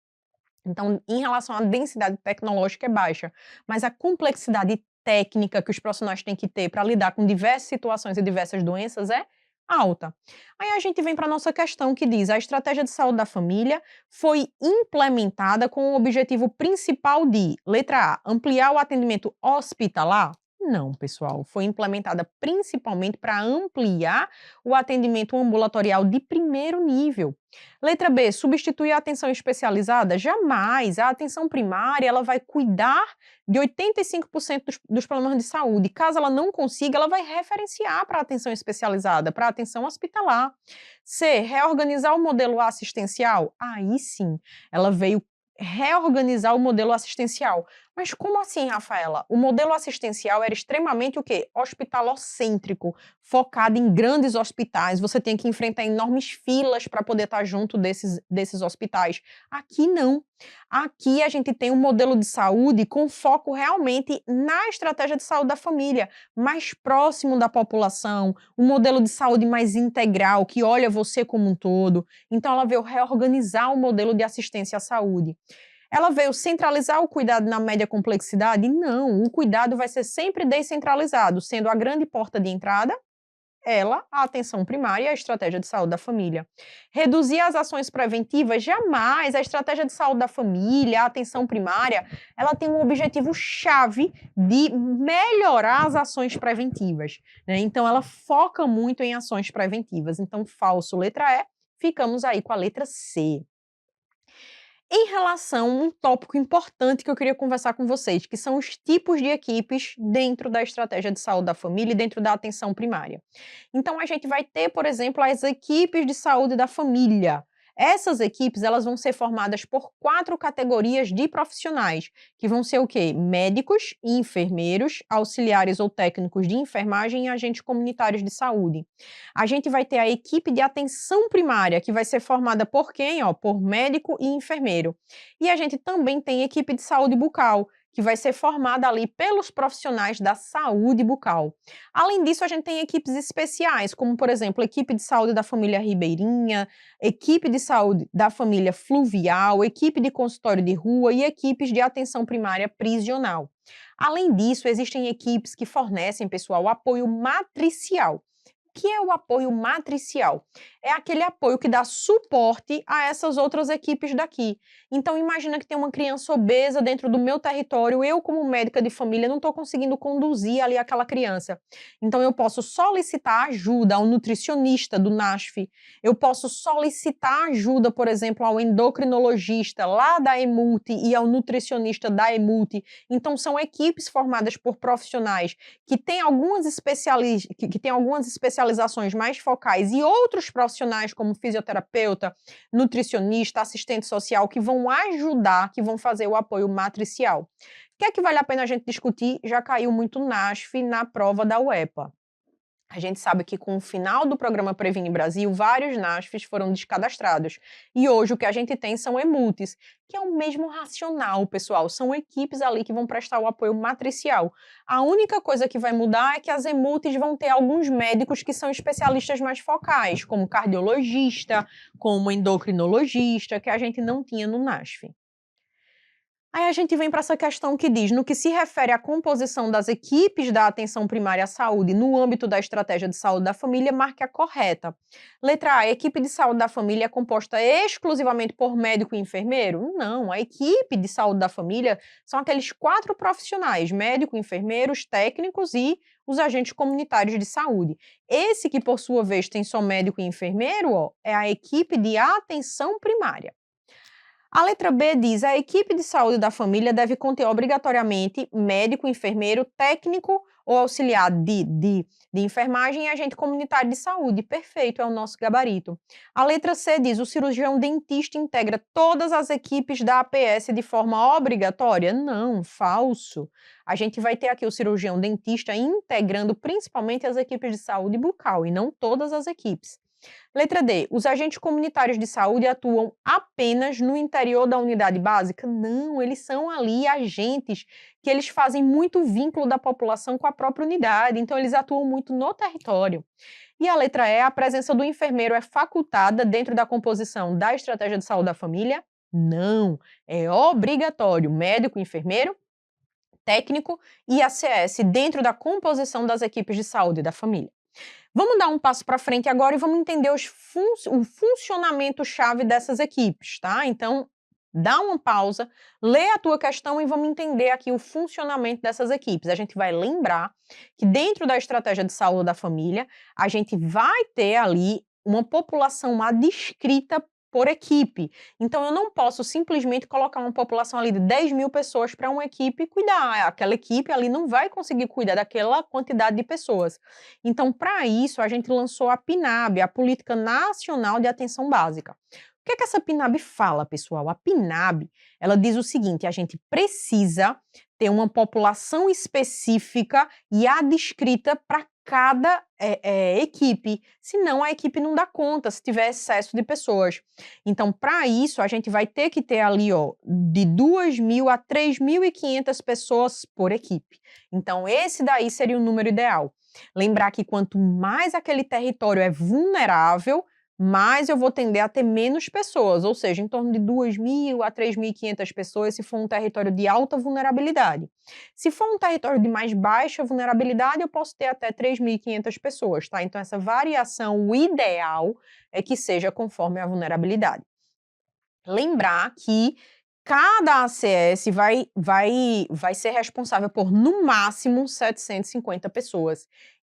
Então, em relação à densidade tecnológica é baixa, mas a complexidade técnica que os profissionais têm que ter para lidar com diversas situações e diversas doenças é alta. Aí a gente vem para a nossa questão que diz: a estratégia de saúde da família foi implementada com o objetivo principal de, letra A, ampliar o atendimento hospitalar? Não, pessoal, foi implementada principalmente para ampliar o atendimento ambulatorial de primeiro nível. Letra B, substituir a atenção especializada? Jamais. A atenção primária, ela vai cuidar de 85% dos problemas de saúde. Caso ela não consiga, ela vai referenciar para a atenção especializada, para a atenção hospitalar. C, reorganizar o modelo assistencial? Aí sim, ela veio reorganizar o modelo assistencial. Mas como assim, Rafaela? O modelo assistencial era extremamente o quê? Hospitalocêntrico, focado em grandes hospitais. Você tem que enfrentar enormes filas para poder estar junto desses hospitais. Aqui não. Aqui a gente tem um modelo de saúde com foco realmente na estratégia de saúde da família, mais próximo da população, um modelo de saúde mais integral, que olha você como um todo. Então ela veio reorganizar o modelo de assistência à saúde. Ela veio centralizar o cuidado na média complexidade? Não, o cuidado vai ser sempre descentralizado, sendo a grande porta de entrada a atenção primária e a estratégia de saúde da família. Reduzir as ações preventivas? Jamais. A estratégia de saúde da família, a atenção primária, ela tem um objetivo chave de melhorar as ações preventivas, né? Então, ela foca muito em ações preventivas. Então, falso, letra E, ficamos aí com a letra C. Em relação a um tópico importante que eu queria conversar com vocês, que são os tipos de equipes dentro da estratégia de saúde da família e dentro da atenção primária. Então, a gente vai ter, por exemplo, as equipes de saúde da família. Essas equipes, elas vão ser formadas por 4 categorias de profissionais, que vão ser o quê? Médicos e enfermeiros, auxiliares ou técnicos de enfermagem e agentes comunitários de saúde. A gente vai ter a equipe de atenção primária, que vai ser formada por quem? Por médico e enfermeiro. E a gente também tem equipe de saúde bucal, que vai ser formada ali pelos profissionais da saúde bucal. Além disso, a gente tem equipes especiais, como, por exemplo, a equipe de saúde da família ribeirinha, equipe de saúde da família fluvial, equipe de consultório de rua e equipes de atenção primária prisional. Além disso, existem equipes que fornecem, pessoal, apoio matricial. O que é o apoio matricial? É aquele apoio que dá suporte a essas outras equipes daqui. Então, imagina que tem uma criança obesa dentro do meu território, eu como médica de família não estou conseguindo conduzir ali aquela criança. Então, eu posso solicitar ajuda ao nutricionista do NASF, eu posso solicitar ajuda, por exemplo, ao endocrinologista lá da EMULT e ao nutricionista da EMULT. Então, são equipes formadas por profissionais que têm algumas especializações mais focais e outros profissionais como fisioterapeuta, nutricionista, assistente social que vão ajudar, que vão fazer o apoio matricial. O que é que vale a pena a gente discutir? Já caiu muito NASF na prova da UEPA. A gente sabe que com o final do programa Previne Brasil, vários NASFs foram descadastrados. E hoje o que a gente tem são EMUTs, que é o mesmo racional, pessoal. São equipes ali que vão prestar o apoio matricial. A única coisa que vai mudar é que as EMUTs vão ter alguns médicos que são especialistas mais focais, como cardiologista, como endocrinologista, que a gente não tinha no NASF. Aí a gente vem para essa questão que diz, no que se refere à composição das equipes da atenção primária à saúde no âmbito da estratégia de saúde da família, marque a correta. Letra A, a equipe de saúde da família é composta exclusivamente por médico e enfermeiro? Não, a equipe de saúde da família são aqueles 4 profissionais, médico, enfermeiros, técnicos e os agentes comunitários de saúde. Esse que, por sua vez, tem só médico e enfermeiro, ó, é a equipe de atenção primária. A letra B diz: a equipe de saúde da família deve conter obrigatoriamente médico, enfermeiro, técnico ou auxiliar de enfermagem e agente comunitário de saúde. Perfeito, é o nosso gabarito. A letra C diz: o cirurgião dentista integra todas as equipes da APS de forma obrigatória? Não, falso. A gente vai ter aqui o cirurgião dentista integrando principalmente as equipes de saúde bucal e não todas as equipes. Letra D. Os agentes comunitários de saúde atuam apenas no interior da unidade básica? Não, eles são ali agentes que eles fazem muito vínculo da população com a própria unidade, então eles atuam muito no território. E a letra E, a presença do enfermeiro é facultada dentro da composição da estratégia de saúde da família? Não, é obrigatório. Médico, enfermeiro, técnico e ACS dentro da composição das equipes de saúde da família. Vamos dar um passo para frente agora e vamos entender o funcionamento-chave dessas equipes, tá? Então, dá uma pausa, lê a tua questão e vamos entender aqui o funcionamento dessas equipes. A gente vai lembrar que dentro da estratégia de saúde da família, a gente vai ter ali uma população adscrita por equipe. Então, eu não posso simplesmente colocar uma população ali de 10 mil pessoas para uma equipe cuidar. Aquela equipe ali não vai conseguir cuidar daquela quantidade de pessoas. Então, para isso, a gente lançou a PNAB, a Política Nacional de Atenção Básica. O que é que essa PNAB fala, pessoal? A PNAB, ela diz o seguinte: a gente precisa ter uma população específica e adscrita para cada equipe, senão a equipe não dá conta se tiver excesso de pessoas. Então, para isso, a gente vai ter que ter ali, ó, de 2.000 a 3.500 pessoas por equipe. Então, esse daí seria o número ideal. Lembrar que quanto mais aquele território é vulnerável, mais eu vou tender a ter menos pessoas, ou seja, em torno de 2.000 a 3.500 pessoas se for um território de alta vulnerabilidade. Se for um território de mais baixa vulnerabilidade, eu posso ter até 3.500 pessoas, tá? Então, essa variação, o ideal é que seja conforme a vulnerabilidade. Lembrar que cada ACS vai ser responsável por, no máximo, 750 pessoas.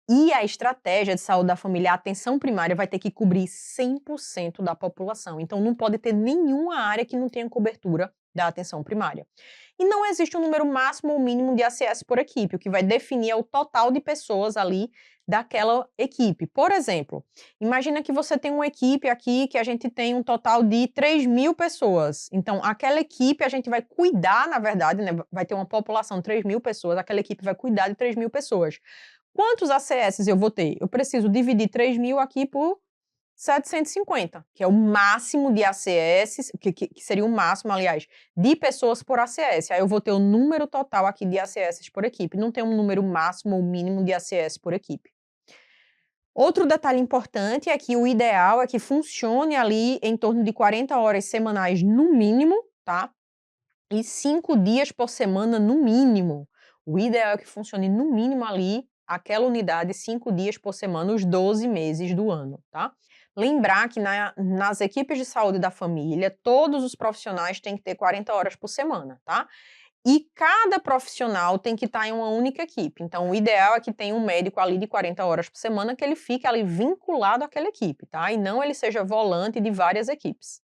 E a estratégia de saúde da família, a atenção primária, vai ter que cobrir 100% da população. Então, não pode ter nenhuma área que não tenha cobertura da atenção primária. E não existe um número máximo ou mínimo de ACS por equipe, o que vai definir é o total de pessoas ali daquela equipe. Por exemplo, imagina que você tem uma equipe aqui que a gente tem um total de 3.000 pessoas. Então, aquela equipe a gente vai cuidar, na verdade, né, vai ter uma população de 3.000 pessoas, aquela equipe vai cuidar de 3.000 pessoas. Quantos ACS eu vou ter? Eu preciso dividir 3.000 aqui por 750, que é o máximo de ACS, que seria o máximo, aliás, de pessoas por ACS. Aí eu vou ter o número total aqui de ACS por equipe. Não tem um número máximo ou mínimo de ACS por equipe. Outro detalhe importante é que o ideal é que funcione ali em torno de 40 horas semanais no mínimo, tá? E 5 dias por semana no mínimo. O ideal é que funcione no mínimo ali aquela unidade 5 dias por semana, os 12 meses do ano, tá? Lembrar que nas equipes de saúde da família, todos os profissionais têm que ter 40 horas por semana, tá? E cada profissional tem que estar em uma única equipe. Então, o ideal é que tenha um médico ali de 40 horas por semana, que ele fique ali vinculado àquela equipe, tá? E não ele seja volante de várias equipes.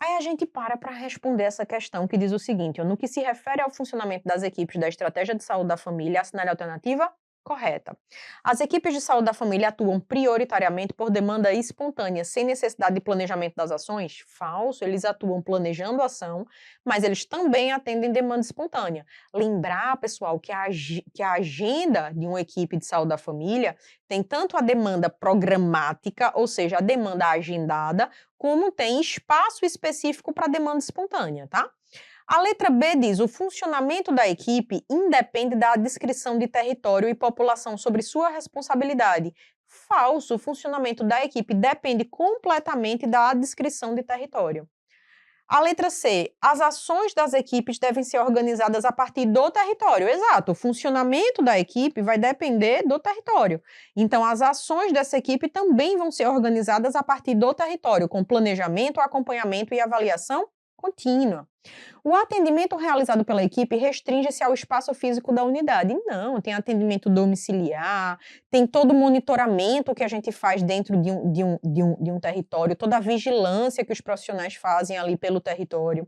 Aí a gente para responder essa questão que diz o seguinte: ó, no que se refere ao funcionamento das equipes da estratégia de saúde da família, assinale a alternativa correta. As equipes de saúde da família atuam prioritariamente por demanda espontânea, sem necessidade de planejamento das ações? Falso, eles atuam planejando a ação, mas eles também atendem demanda espontânea. Lembrar, pessoal, que a agenda de uma equipe de saúde da família tem tanto a demanda programática, ou seja, a demanda agendada, como tem espaço específico para demanda espontânea, tá? A letra B diz: o funcionamento da equipe independe da adscrição de território e população sobre sua responsabilidade. Falso, o funcionamento da equipe depende completamente da adscrição de território. A letra C, as ações das equipes devem ser organizadas a partir do território. Exato, o funcionamento da equipe vai depender do território. Então, as ações dessa equipe também vão ser organizadas a partir do território, com planejamento, acompanhamento e avaliação contínua. O atendimento realizado pela equipe restringe-se ao espaço físico da unidade. Não, tem atendimento domiciliar, tem todo o monitoramento que a gente faz dentro de um território, toda a vigilância que os profissionais fazem ali pelo território.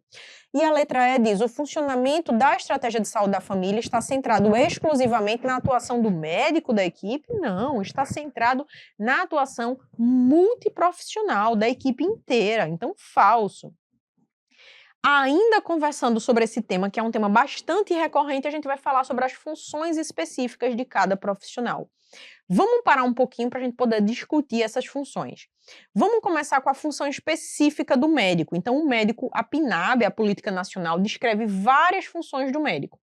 E a letra E diz: o funcionamento da estratégia de saúde da família está centrado exclusivamente na atuação do médico da equipe? Não, está centrado na atuação multiprofissional da equipe inteira. Então, falso. Ainda conversando sobre esse tema, que é um tema bastante recorrente, a gente vai falar sobre as funções específicas de cada profissional. Vamos parar um pouquinho para a gente poder discutir essas funções. Vamos começar com a função específica do médico. Então, o médico, a PNAB, a Política Nacional, descreve várias funções do médico.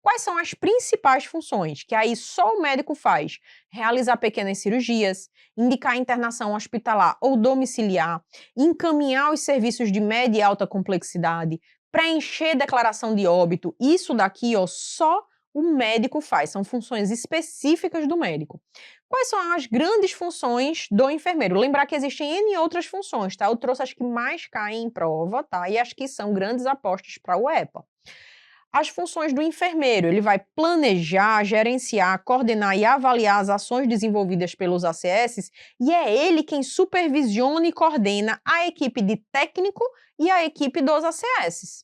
Quais são as principais funções? Que aí só o médico faz: realizar pequenas cirurgias, indicar internação hospitalar ou domiciliar, encaminhar os serviços de média e alta complexidade, preencher declaração de óbito. Isso daqui, ó, só o médico faz, são funções específicas do médico. Quais são as grandes funções do enfermeiro? Lembrar que existem N outras funções, tá? Eu trouxe as que mais caem em prova, tá? E as que são grandes apostas para o EPA. As funções do enfermeiro: ele vai planejar, gerenciar, coordenar e avaliar as ações desenvolvidas pelos ACS, e é ele quem supervisiona e coordena a equipe de técnico e a equipe dos ACS.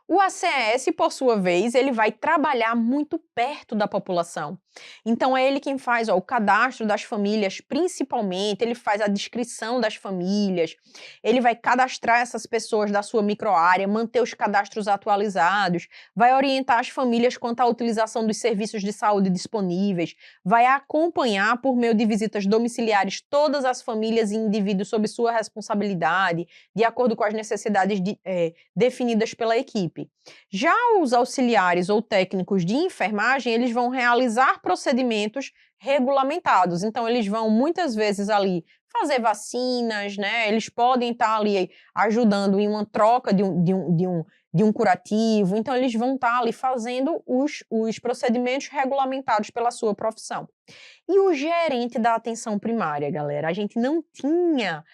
O ACS, por sua vez, ele vai trabalhar muito perto da população. Então, é ele quem faz, ó, o cadastro das famílias, principalmente, ele faz a descrição das famílias, ele vai cadastrar essas pessoas da sua microárea, manter os cadastros atualizados, vai orientar as famílias quanto à utilização dos serviços de saúde disponíveis, vai acompanhar, por meio de visitas domiciliares, todas as famílias e indivíduos sob sua responsabilidade, de acordo com as necessidades definidas pela equipe. Já os auxiliares ou técnicos de enfermagem, eles vão realizar procedimentos regulamentados. Então, eles vão muitas vezes ali fazer vacinas, né? Eles podem estar ali ajudando em uma troca de um curativo. Então, eles vão estar ali fazendo os procedimentos regulamentados pela sua profissão. E o gerente da atenção primária, galera? A gente não tinha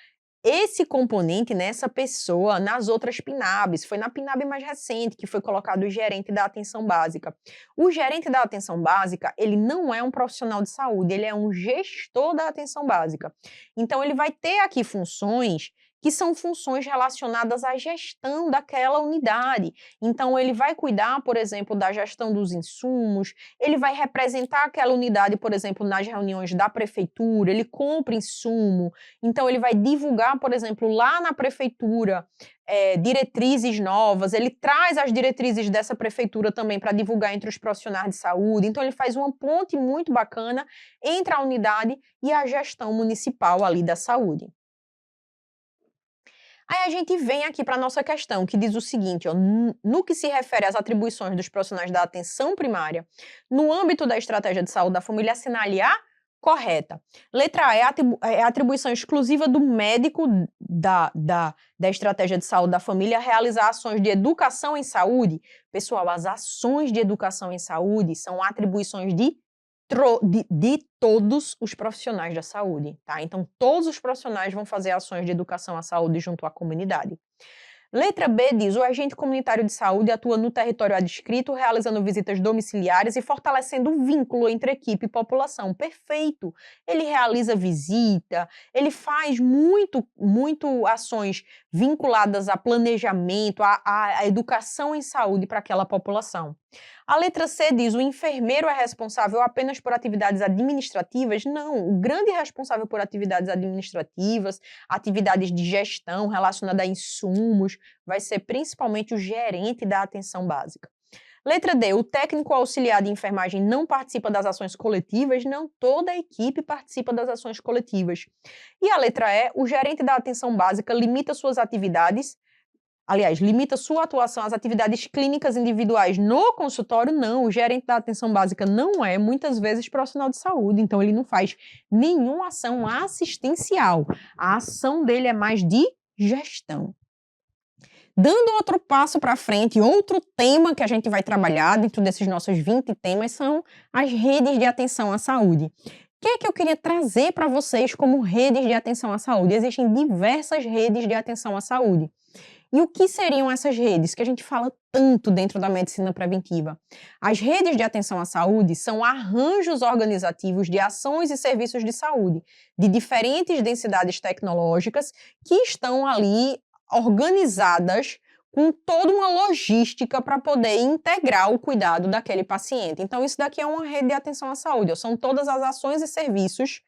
esse componente nessa pessoa nas outras PNABs. Foi na PNAB mais recente que foi colocado o gerente da atenção básica. O gerente da atenção básica, ele não é um profissional de saúde, ele é um gestor da atenção básica. Então, ele vai ter aqui funções que são funções relacionadas à gestão daquela unidade. Então, ele vai cuidar, por exemplo, da gestão dos insumos, ele vai representar aquela unidade, por exemplo, nas reuniões da prefeitura, ele compra insumo, então ele vai divulgar, por exemplo, lá na prefeitura, diretrizes novas, ele traz as diretrizes dessa prefeitura também para divulgar entre os profissionais de saúde. Então, ele faz uma ponte muito bacana entre a unidade e a gestão municipal ali da saúde. Aí a gente vem aqui para a nossa questão, que diz o seguinte, ó: no que se refere às atribuições dos profissionais da atenção primária, no âmbito da estratégia de saúde da família, assinale a correta. Letra A é a atribuição exclusiva do médico da estratégia de saúde da família realizar ações de educação em saúde. Pessoal, as ações de educação em saúde são atribuições de todos os profissionais da saúde, tá? Então, todos os profissionais vão fazer ações de educação à saúde junto à comunidade. Letra B diz: o agente comunitário de saúde atua no território adscrito, realizando visitas domiciliares e fortalecendo o vínculo entre equipe e população. Perfeito! Ele realiza visita, ele faz muito ações vinculadas a planejamento, a educação em saúde para aquela população. A letra C diz: o enfermeiro é responsável apenas por atividades administrativas? Não, o grande responsável por atividades administrativas, atividades de gestão relacionada a insumos, vai ser principalmente o gerente da atenção básica. Letra D, o técnico auxiliar de enfermagem não participa das ações coletivas? Não, toda a equipe participa das ações coletivas. E a letra E, o gerente da atenção básica limita suas atividades, limita sua atuação às atividades clínicas individuais no consultório? Não, o gerente da atenção básica não é, muitas vezes, profissional de saúde, então ele não faz nenhuma ação assistencial. A ação dele é mais de gestão. Dando outro passo para frente, outro tema que a gente vai trabalhar dentro desses nossos 20 temas são as redes de atenção à saúde. O que é que eu queria trazer para vocês como redes de atenção à saúde? Existem diversas redes de atenção à saúde. E o que seriam essas redes que a gente fala tanto dentro da medicina preventiva? As redes de atenção à saúde são arranjos organizativos de ações e serviços de saúde, de diferentes densidades tecnológicas, que estão ali organizadas com toda uma logística para poder integrar o cuidado daquele paciente. Então, isso daqui é uma rede de atenção à saúde, são todas as ações e serviços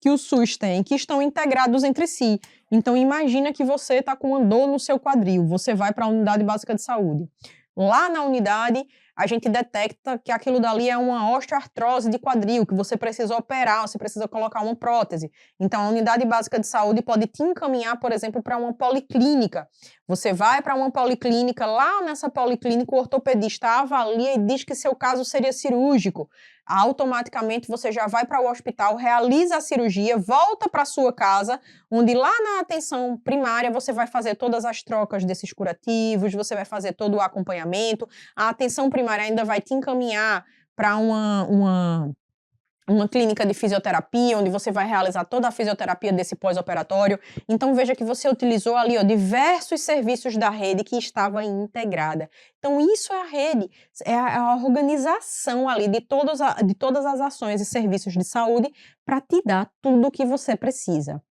que o SUS tem, que estão integrados entre si. Então, imagina que você está com uma dor no seu quadril, você vai para a unidade básica de saúde. Lá na unidade, a gente detecta que aquilo dali é uma osteoartrose de quadril, que você precisa operar, você precisa colocar uma prótese. Então, a unidade básica de saúde pode te encaminhar, por exemplo, para uma policlínica. Você vai para uma policlínica, lá nessa policlínica o ortopedista avalia e diz que seu caso seria cirúrgico. Automaticamente você já vai para o hospital, realiza a cirurgia, volta para sua casa, onde lá na atenção primária você vai fazer todas as trocas desses curativos, você vai fazer todo o acompanhamento, a atenção primária ainda vai te encaminhar para uma clínica de fisioterapia, onde você vai realizar toda a fisioterapia desse pós-operatório. Então, veja que você utilizou ali diversos serviços da rede que estava integrada. Então, isso é a rede, é a organização ali de todas as ações e serviços de saúde para te dar tudo o que você precisa.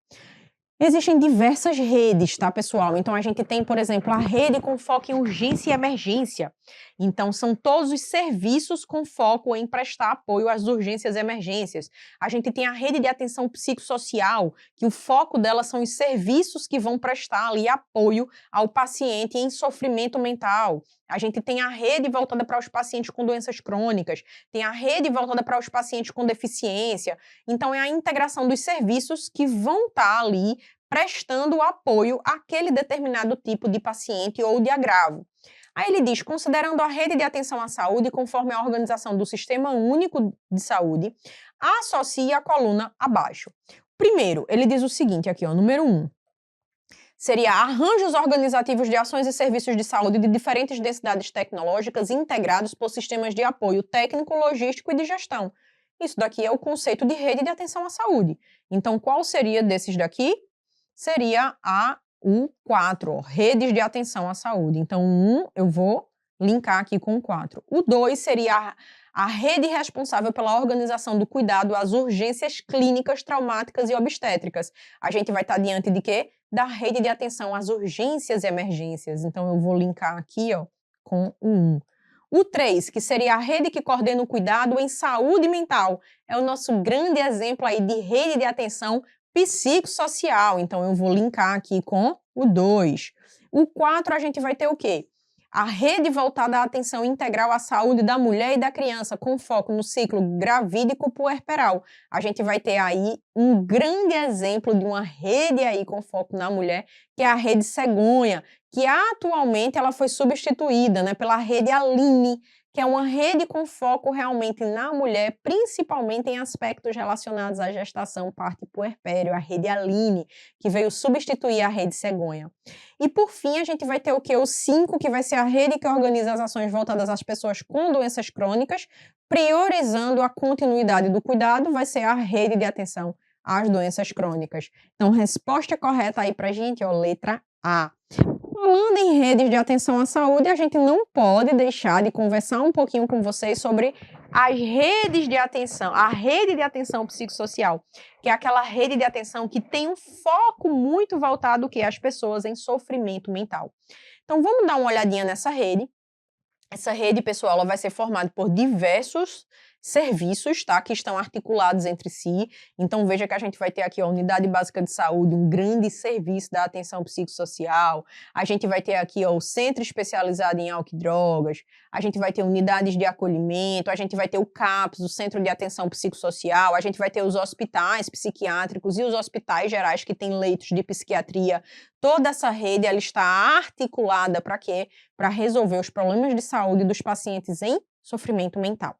Existem diversas redes, tá, pessoal? Então, a gente tem, por exemplo, a rede com foco em urgência e emergência. Então, são todos os serviços com foco em prestar apoio às urgências e emergências. A gente tem a rede de atenção psicossocial, que o foco dela são os serviços que vão prestar ali apoio ao paciente em sofrimento mental. A gente tem a rede voltada para os pacientes com doenças crônicas, tem a rede voltada para os pacientes com deficiência. Então, é a integração dos serviços que vão estar ali prestando apoio àquele determinado tipo de paciente ou de agravo. Aí ele diz, considerando a rede de atenção à saúde conforme a organização do Sistema Único de Saúde, associe a coluna abaixo. Primeiro, ele diz o seguinte aqui, ó, número 1. Seria arranjos organizativos de ações e serviços de saúde de diferentes densidades tecnológicas integrados por sistemas de apoio técnico, logístico e de gestão. Isso daqui é o conceito de rede de atenção à saúde. Então, qual seria desses daqui? Seria o 4, ó, redes de atenção à saúde. Então, eu vou linkar aqui com o 4. O 2 seria a rede responsável pela organização do cuidado às urgências clínicas, traumáticas e obstétricas. A gente vai estar diante de quê? Da rede de atenção às urgências e emergências. Então, eu vou linkar aqui, ó, com o 1. O 3, que seria a rede que coordena o cuidado em saúde mental. É o nosso grande exemplo aí de rede de atenção psicossocial. Então, eu vou linkar aqui com o 2. O 4, a gente vai ter o quê? A rede voltada à atenção integral à saúde da mulher e da criança, com foco no ciclo gravídico puerperal. A gente vai ter aí um grande exemplo de uma rede aí com foco na mulher, que é a rede Cegonha, que atualmente ela foi substituída, né, pela rede Aline, que é uma rede com foco realmente na mulher, principalmente em aspectos relacionados à gestação, parto e puerpério, a rede Aline, que veio substituir a rede Cegonha. E por fim, a gente vai ter o quê? O 5, que vai ser a rede que organiza as ações voltadas às pessoas com doenças crônicas, priorizando a continuidade do cuidado, vai ser a rede de atenção às doenças crônicas. Então, resposta correta aí pra gente, ó, letra A. Falando em redes de atenção à saúde, a gente não pode deixar de conversar um pouquinho com vocês sobre as redes de atenção, a rede de atenção psicossocial, que é aquela rede de atenção que tem um foco muito voltado às pessoas em sofrimento mental. Então, vamos dar uma olhadinha nessa rede. Essa rede, pessoal, ela vai ser formada por diversos serviços, tá, que estão articulados entre si. Então, veja que a gente vai ter aqui a Unidade Básica de Saúde, um grande serviço da atenção psicossocial. A gente vai ter aqui, ó, o Centro Especializado em Álcool e Drogas. A gente vai ter unidades de acolhimento. A gente vai ter o CAPS, o Centro de Atenção Psicossocial. A gente vai ter os hospitais psiquiátricos e os hospitais gerais que têm leitos de psiquiatria. Toda essa rede, ela está articulada para quê? Para resolver os problemas de saúde dos pacientes em sofrimento mental.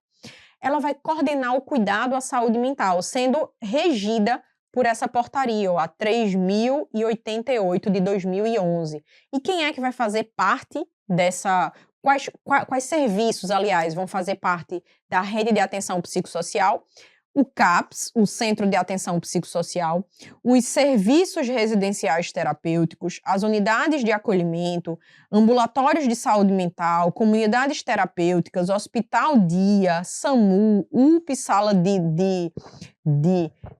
Ela vai coordenar o cuidado à saúde mental, sendo regida por essa portaria, ó, a 3.088 de 2011. E quem é que vai fazer parte dessa... Quais serviços, aliás, vão fazer parte da rede de atenção psicossocial? O CAPS, o Centro de Atenção Psicossocial, os serviços residenciais terapêuticos, as unidades de acolhimento, ambulatórios de saúde mental, comunidades terapêuticas, hospital-dia, SAMU, UPA, sala de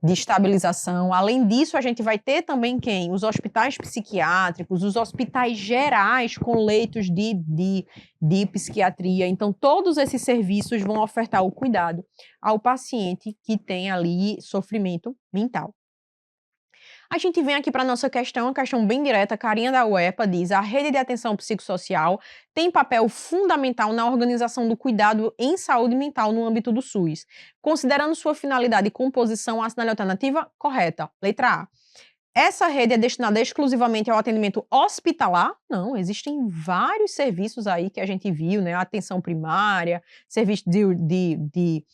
estabilização. Além disso, a gente vai ter também quem? Os hospitais psiquiátricos, os hospitais gerais com leitos de psiquiatria. Então, todos esses serviços vão ofertar o cuidado ao paciente que tem ali sofrimento mental. A gente vem aqui para a nossa questão, uma questão bem direta. A carinha da UEPA diz: a rede de atenção psicossocial tem papel fundamental na organização do cuidado em saúde mental no âmbito do SUS. Considerando sua finalidade e composição, assinale a alternativa correta. Letra A. Essa rede é destinada exclusivamente ao atendimento hospitalar? Não, existem vários serviços aí que a gente viu, né? Atenção primária, serviço de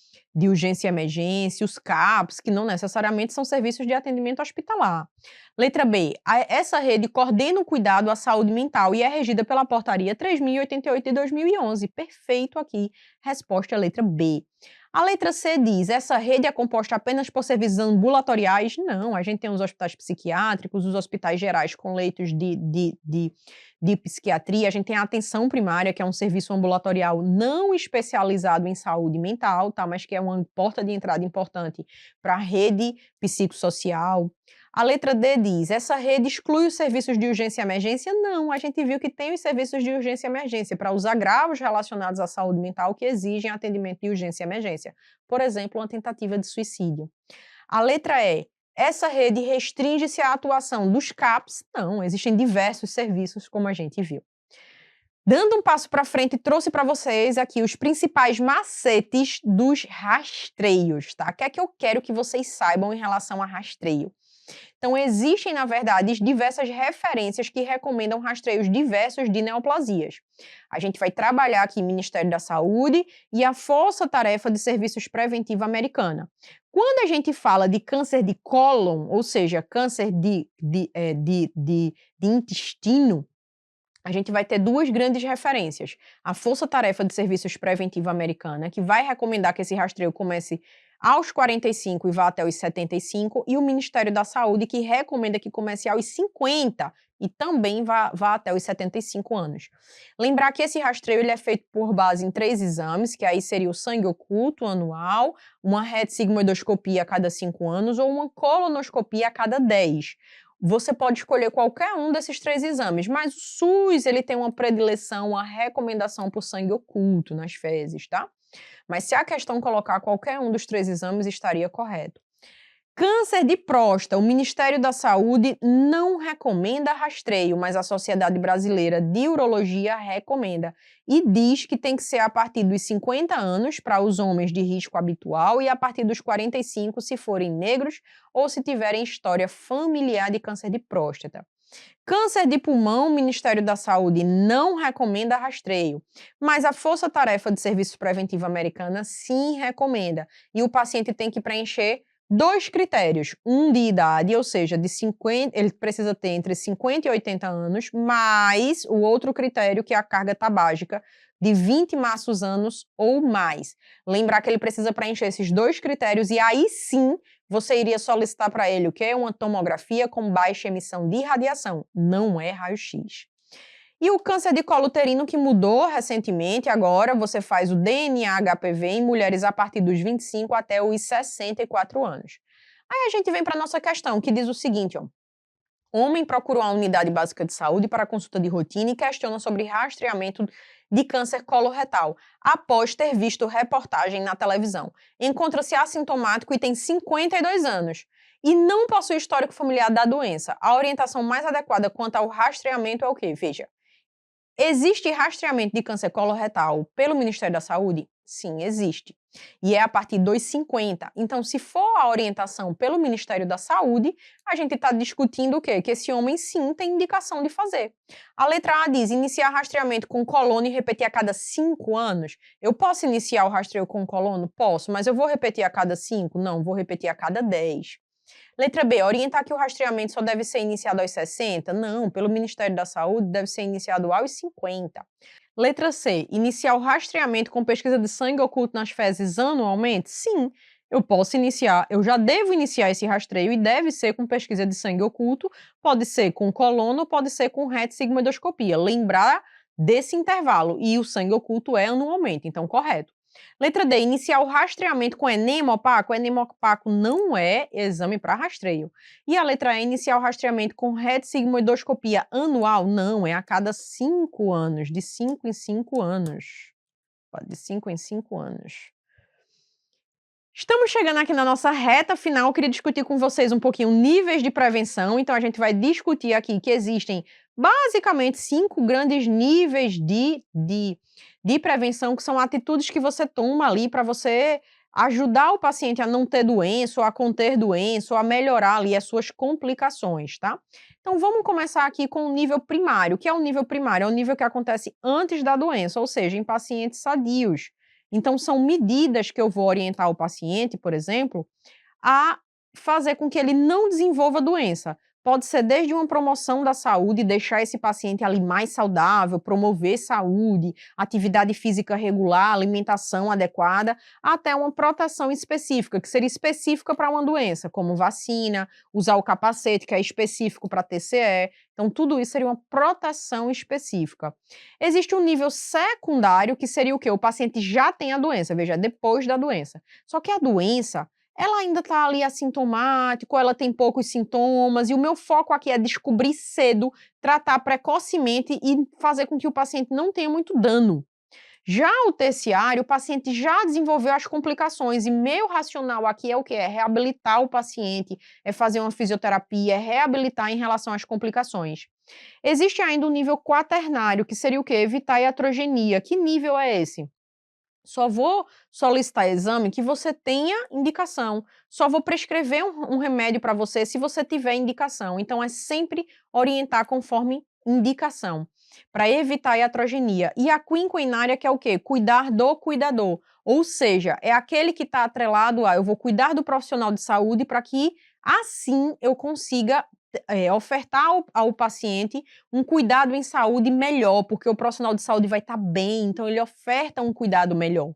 urgência e emergência, os CAPs, que não necessariamente são serviços de atendimento hospitalar. Letra B. Essa rede coordena o cuidado à saúde mental e é regida pela portaria 3.088 de 2011. Perfeito aqui. Resposta é a letra B. A letra C diz: essa rede é composta apenas por serviços ambulatoriais? Não, a gente tem os hospitais psiquiátricos, os hospitais gerais com leitos de psiquiatria, a gente tem a atenção primária, que é um serviço ambulatorial não especializado em saúde mental, tá? Mas que é uma porta de entrada importante para a rede psicossocial. A letra D diz: essa rede exclui os serviços de urgência e emergência? Não, a gente viu que tem os serviços de urgência e emergência para os agravos relacionados à saúde mental que exigem atendimento de urgência e emergência. Por exemplo, uma tentativa de suicídio. A letra E: essa rede restringe-se à atuação dos CAPs? Não, existem diversos serviços, como a gente viu. Dando um passo para frente, trouxe para vocês aqui os principais macetes dos rastreios, tá? O que é que eu quero que vocês saibam em relação a rastreio? Então, existem, na verdade, diversas referências que recomendam rastreios diversos de neoplasias. A gente vai trabalhar aqui Ministério da Saúde e a Força Tarefa de Serviços Preventiva Americana. Quando a gente fala de câncer de cólon, ou seja, câncer de intestino, a gente vai ter duas grandes referências. A Força Tarefa de Serviços Preventiva Americana, que vai recomendar que esse rastreio comece aos 45 e vá até os 75, e o Ministério da Saúde, que recomenda que comece aos 50 e também vá até os 75 anos. Lembrar que esse rastreio ele é feito por base em 3 exames, que aí seria o sangue oculto anual, uma retsigmoidoscopia a cada 5 anos ou uma colonoscopia a cada 10. Você pode escolher qualquer um desses 3 exames, mas o SUS ele tem uma predileção, uma recomendação por sangue oculto nas fezes, tá? Mas se a questão colocar qualquer um dos 3 exames, estaria correto. Câncer de próstata, o Ministério da Saúde não recomenda rastreio, mas a Sociedade Brasileira de Urologia recomenda. E diz que tem que ser a partir dos 50 anos para os homens de risco habitual e a partir dos 45 se forem negros ou se tiverem história familiar de câncer de próstata. Câncer de pulmão, o Ministério da Saúde não recomenda rastreio, mas a Força Tarefa de Serviços Preventiva Americana sim recomenda. E o paciente tem que preencher 2 critérios, um de idade, ou seja, ele precisa ter entre 50 e 80 anos, mais o outro critério, que é a carga tabágica, de 20 maços anos ou mais. Lembrar que ele precisa preencher esses 2 critérios e aí sim você iria solicitar para ele o quê? Uma tomografia com baixa emissão de radiação, não é raio-x. E o câncer de colo uterino, que mudou recentemente, agora você faz o DNA HPV em mulheres a partir dos 25 até os 64 anos. Aí a gente vem para a nossa questão, que diz o seguinte, ó. Homem procurou a unidade básica de saúde para consulta de rotina e questiona sobre rastreamento de câncer coloretal, após ter visto reportagem na televisão. Encontra-se assintomático e tem 52 anos. E não possui histórico familiar da doença. A orientação mais adequada quanto ao rastreamento é o quê? Veja. Existe rastreamento de câncer coloretal pelo Ministério da Saúde? Sim, existe. E é a partir dos 50. Então, se for a orientação pelo Ministério da Saúde, a gente está discutindo o quê? Que esse homem sim tem indicação de fazer. A letra A diz: iniciar rastreamento com colono e repetir a cada 5 anos. Eu posso iniciar o rastreio com colono? Posso, mas eu vou repetir a cada 5? Não, vou repetir a cada 10. Letra B, orientar que o rastreamento só deve ser iniciado aos 60? Não, pelo Ministério da Saúde deve ser iniciado aos 50. Letra C, iniciar o rastreamento com pesquisa de sangue oculto nas fezes anualmente? Sim, eu posso iniciar, eu já devo iniciar esse rastreio e deve ser com pesquisa de sangue oculto, pode ser com colona ou pode ser com retossigmoidoscopia. Lembrar desse intervalo, e o sangue oculto é anualmente, então correto. Letra D, iniciar o rastreamento com enema opaco. O enema opaco não é exame para rastreio. E a letra E, iniciar o rastreamento com retossigmoidoscopia anual. Não, é a cada 5 anos, de 5 em 5 anos. De 5 em 5 anos. Estamos chegando aqui na nossa reta final, eu queria discutir com vocês um pouquinho níveis de prevenção, então a gente vai discutir aqui que existem basicamente 5 grandes níveis de prevenção, que são atitudes que você toma ali para você ajudar o paciente a não ter doença, ou a conter doença, ou a melhorar ali as suas complicações, tá? Então vamos começar aqui com o nível primário. O que é o nível primário? É o nível que acontece antes da doença, ou seja, em pacientes sadios. Então, são medidas que eu vou orientar o paciente, por exemplo, a fazer com que ele não desenvolva doença. Pode ser desde uma promoção da saúde, deixar esse paciente ali mais saudável, promover saúde, atividade física regular, alimentação adequada, até uma proteção específica, que seria específica para uma doença, como vacina, usar o capacete, que é específico para TCE. Então, tudo isso seria uma proteção específica. Existe um nível secundário, que seria o quê? O paciente já tem a doença, veja, depois da doença. Só que a doença, ela ainda está ali assintomático, ela tem poucos sintomas, e o meu foco aqui é descobrir cedo, tratar precocemente e fazer com que o paciente não tenha muito dano. Já o terciário, o paciente já desenvolveu as complicações, e meu racional aqui é o quê? É reabilitar o paciente, é fazer uma fisioterapia, é reabilitar em relação às complicações. Existe ainda o nível quaternário, que seria o quê? Evitar a iatrogenia. Que nível é esse? Só vou solicitar exame que você tenha indicação. Só vou prescrever um remédio para você se você tiver indicação. Então, é sempre orientar conforme indicação, para evitar a iatrogenia. E a quinquenária, que é o quê? Cuidar do cuidador. Ou seja, é aquele que está atrelado a eu vou cuidar do profissional de saúde para que assim eu consiga ofertar ao paciente um cuidado em saúde melhor, porque o profissional de saúde vai estar bem, então ele oferta um cuidado melhor.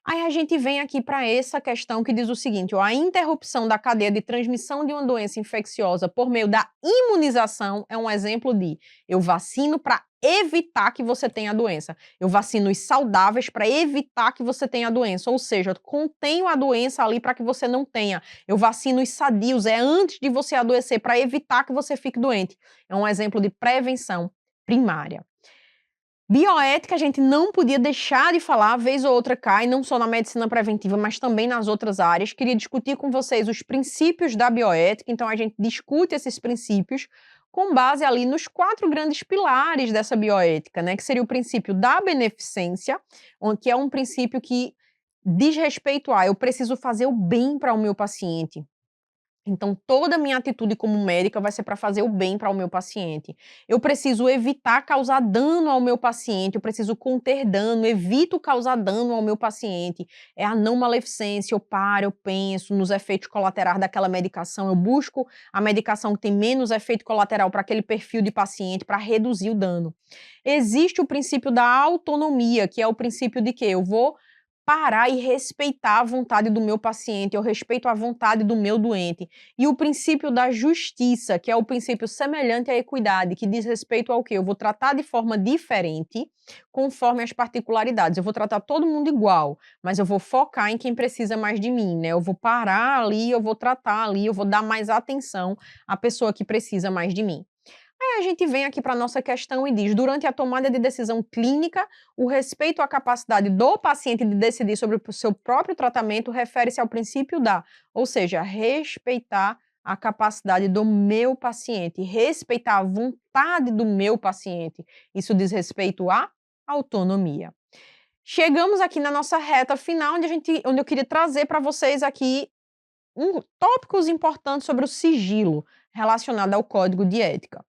Aí a gente vem aqui para essa questão que diz o seguinte, ó, a interrupção da cadeia de transmissão de uma doença infecciosa por meio da imunização é um exemplo de eu vacino para evitar que você tenha a doença. Eu vacino os saudáveis para evitar que você tenha a doença, ou seja, eu contenho a doença ali para que você não tenha. Eu vacino os sadios, é antes de você adoecer, para evitar que você fique doente. É um exemplo de prevenção primária. Bioética a gente não podia deixar de falar, vez ou outra cai, não só na medicina preventiva, mas também nas outras áreas. Queria discutir com vocês os princípios da bioética, então a gente discute esses princípios com base ali nos 4 grandes pilares dessa bioética, né? Que seria o princípio da beneficência, que é um princípio que diz respeito a eu preciso fazer o bem para o meu paciente. Então, toda a minha atitude como médica vai ser para fazer o bem para o meu paciente. Eu preciso evitar causar dano ao meu paciente, eu preciso conter dano, evito causar dano ao meu paciente. É a não maleficência, eu paro, eu penso nos efeitos colaterais daquela medicação, eu busco a medicação que tem menos efeito colateral para aquele perfil de paciente, para reduzir o dano. Existe o princípio da autonomia, que é o princípio de que eu vou parar e respeitar a vontade do meu paciente, eu respeito a vontade do meu doente. E o princípio da justiça, que é o princípio semelhante à equidade, que diz respeito ao quê? Eu vou tratar de forma diferente, conforme as particularidades. Eu vou tratar todo mundo igual, mas eu vou focar em quem precisa mais de mim, né? Eu vou parar ali, eu vou tratar ali, eu vou dar mais atenção à pessoa que precisa mais de mim. Aí a gente vem aqui para a nossa questão e diz, durante a tomada de decisão clínica, o respeito à capacidade do paciente de decidir sobre o seu próprio tratamento refere-se ao princípio da, ou seja, respeitar a capacidade do meu paciente, respeitar a vontade do meu paciente. Isso diz respeito à autonomia. Chegamos aqui na nossa reta final, onde eu queria trazer para vocês aqui tópicos importantes sobre o sigilo relacionado ao código de ética.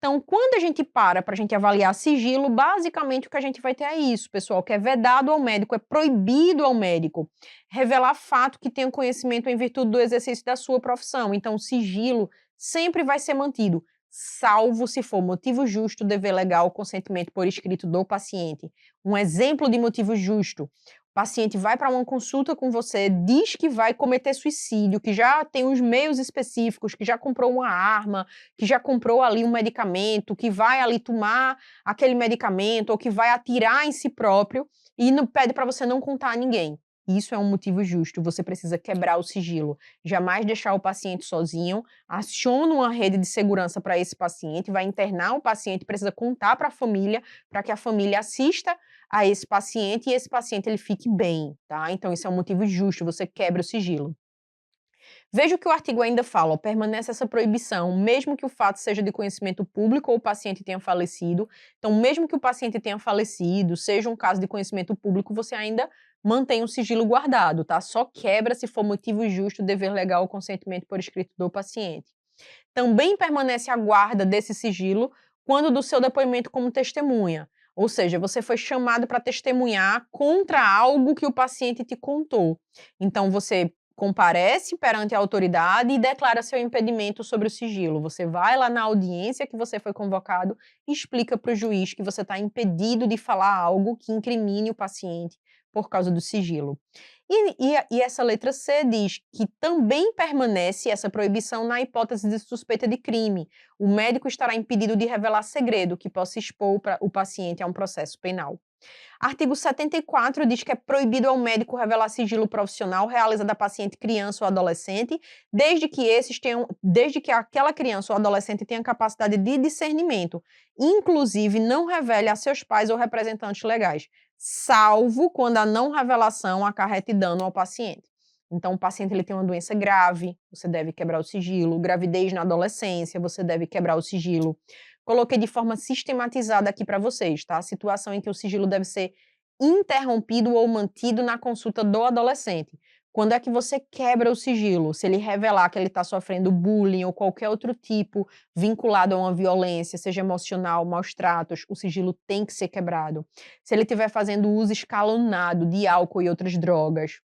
Então, quando a gente para a gente avaliar sigilo, basicamente o que a gente vai ter é isso, pessoal, que é vedado ao médico, é proibido ao médico revelar fato que tenha conhecimento em virtude do exercício da sua profissão. Então, o sigilo sempre vai ser mantido, salvo se for motivo justo, dever legal, consentimento por escrito do paciente. Um exemplo de motivo justo: o paciente vai para uma consulta com você, diz que vai cometer suicídio, que já tem os meios específicos, que já comprou uma arma, que já comprou ali um medicamento, que vai ali tomar aquele medicamento ou que vai atirar em si próprio e não, pede para você não contar a ninguém. Isso é um motivo justo, você precisa quebrar o sigilo. Jamais deixar o paciente sozinho, aciona uma rede de segurança para esse paciente, vai internar o paciente, precisa contar para a família, para que a família assista a esse paciente e esse paciente ele fique bem, tá? Então isso é um motivo justo, você quebra o sigilo. Veja o que o artigo ainda fala, ó, permanece essa proibição, mesmo que o fato seja de conhecimento público ou o paciente tenha falecido. Então, mesmo que o paciente tenha falecido, seja um caso de conhecimento público, você ainda mantém o sigilo guardado, tá? Só quebra se for motivo justo, dever legal ou consentimento por escrito do paciente. Também permanece a guarda desse sigilo quando do seu depoimento como testemunha. Ou seja, você foi chamado para testemunhar contra algo que o paciente te contou. Então, você comparece perante a autoridade e declara seu impedimento sobre o sigilo. Você vai lá na audiência que você foi convocado e explica para o juiz que você está impedido de falar algo que incrimine o paciente por causa do sigilo. E essa letra C diz que também permanece essa proibição na hipótese de suspeita de crime. O médico estará impedido de revelar segredo que possa expor o paciente a um processo penal. Artigo 74 diz que é proibido ao médico revelar sigilo profissional realizado a paciente criança ou adolescente, desde que aquela criança ou adolescente tenha capacidade de discernimento, inclusive não revele a seus pais ou representantes legais, salvo quando a não revelação acarrete dano ao paciente. Então, o paciente ele tem uma doença grave, você deve quebrar o sigilo. Gravidez na adolescência, você deve quebrar o sigilo. Coloquei de forma sistematizada aqui para vocês, tá? A situação em que o sigilo deve ser interrompido ou mantido na consulta do adolescente. Quando é que você quebra o sigilo? Se ele revelar que ele está sofrendo bullying ou qualquer outro tipo vinculado a uma violência, seja emocional, maus tratos, o sigilo tem que ser quebrado. Se ele estiver fazendo uso escalonado de álcool e outras drogas,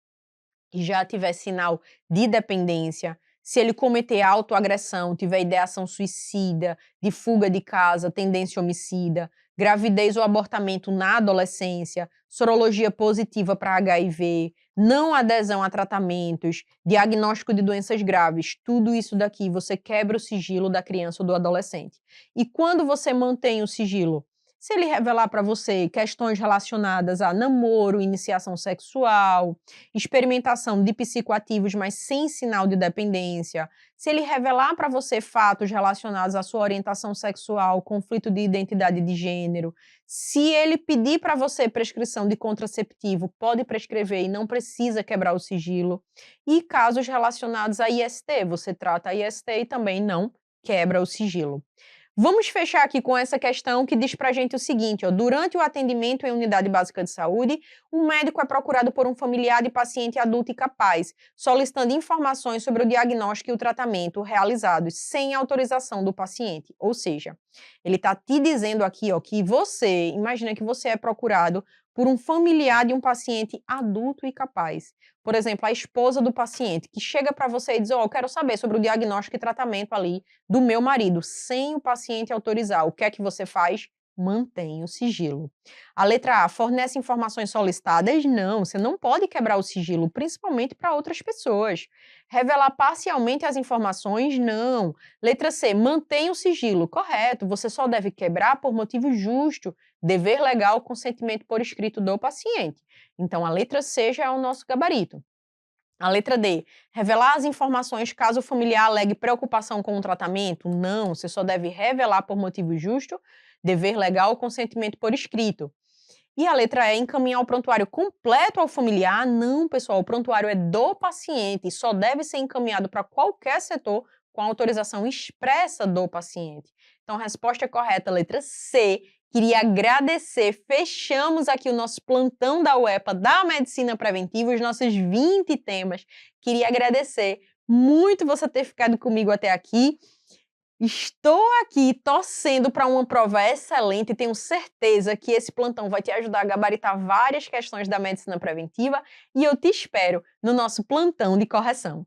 e já tiver sinal de dependência, se ele cometer autoagressão, tiver ideação suicida, de fuga de casa, tendência homicida, gravidez ou abortamento na adolescência, sorologia positiva para HIV, não adesão a tratamentos, diagnóstico de doenças graves, tudo isso daqui você quebra o sigilo da criança ou do adolescente. E quando você mantém o sigilo? Se ele revelar para você questões relacionadas a namoro, iniciação sexual, experimentação de psicoativos, mas sem sinal de dependência, se ele revelar para você fatos relacionados à sua orientação sexual, conflito de identidade de gênero, se ele pedir para você prescrição de contraceptivo, pode prescrever e não precisa quebrar o sigilo. E casos relacionados a IST, você trata a IST e também não quebra o sigilo. Vamos fechar aqui com essa questão que diz pra gente o seguinte, ó, durante o atendimento em unidade básica de saúde, o médico é procurado por um familiar de paciente adulto e capaz, solicitando informações sobre o diagnóstico e o tratamento realizados sem autorização do paciente. Ou seja, ele está te dizendo aqui, ó, que você, imagina que você é procurado por um familiar de um paciente adulto e capaz. Por exemplo, a esposa do paciente, que chega para você e diz, ó, eu quero saber sobre o diagnóstico e tratamento ali do meu marido, sem o paciente autorizar. O que é que você faz? Mantém o sigilo. A letra A, fornece informações solicitadas? Não, você não pode quebrar o sigilo, principalmente para outras pessoas. Revelar parcialmente as informações? Não. Letra C, mantém o sigilo. Correto, você só deve quebrar por motivo justo, dever legal, consentimento por escrito do paciente. Então, a letra C já é o nosso gabarito. A letra D, revelar as informações caso o familiar alegue preocupação com o tratamento? Não, você só deve revelar por motivo justo, dever legal, consentimento por escrito. E a letra E, encaminhar o prontuário completo ao familiar? Não, pessoal, o prontuário é do paciente e só deve ser encaminhado para qualquer setor com autorização expressa do paciente. Então, a resposta é correta, letra C. Queria agradecer, fechamos aqui o nosso plantão da UEPA da Medicina Preventiva, os nossos 20 temas. Queria agradecer muito você ter ficado comigo até aqui. Estou aqui torcendo para uma prova excelente e tenho certeza que esse plantão vai te ajudar a gabaritar várias questões da medicina preventiva e eu te espero no nosso plantão de correção.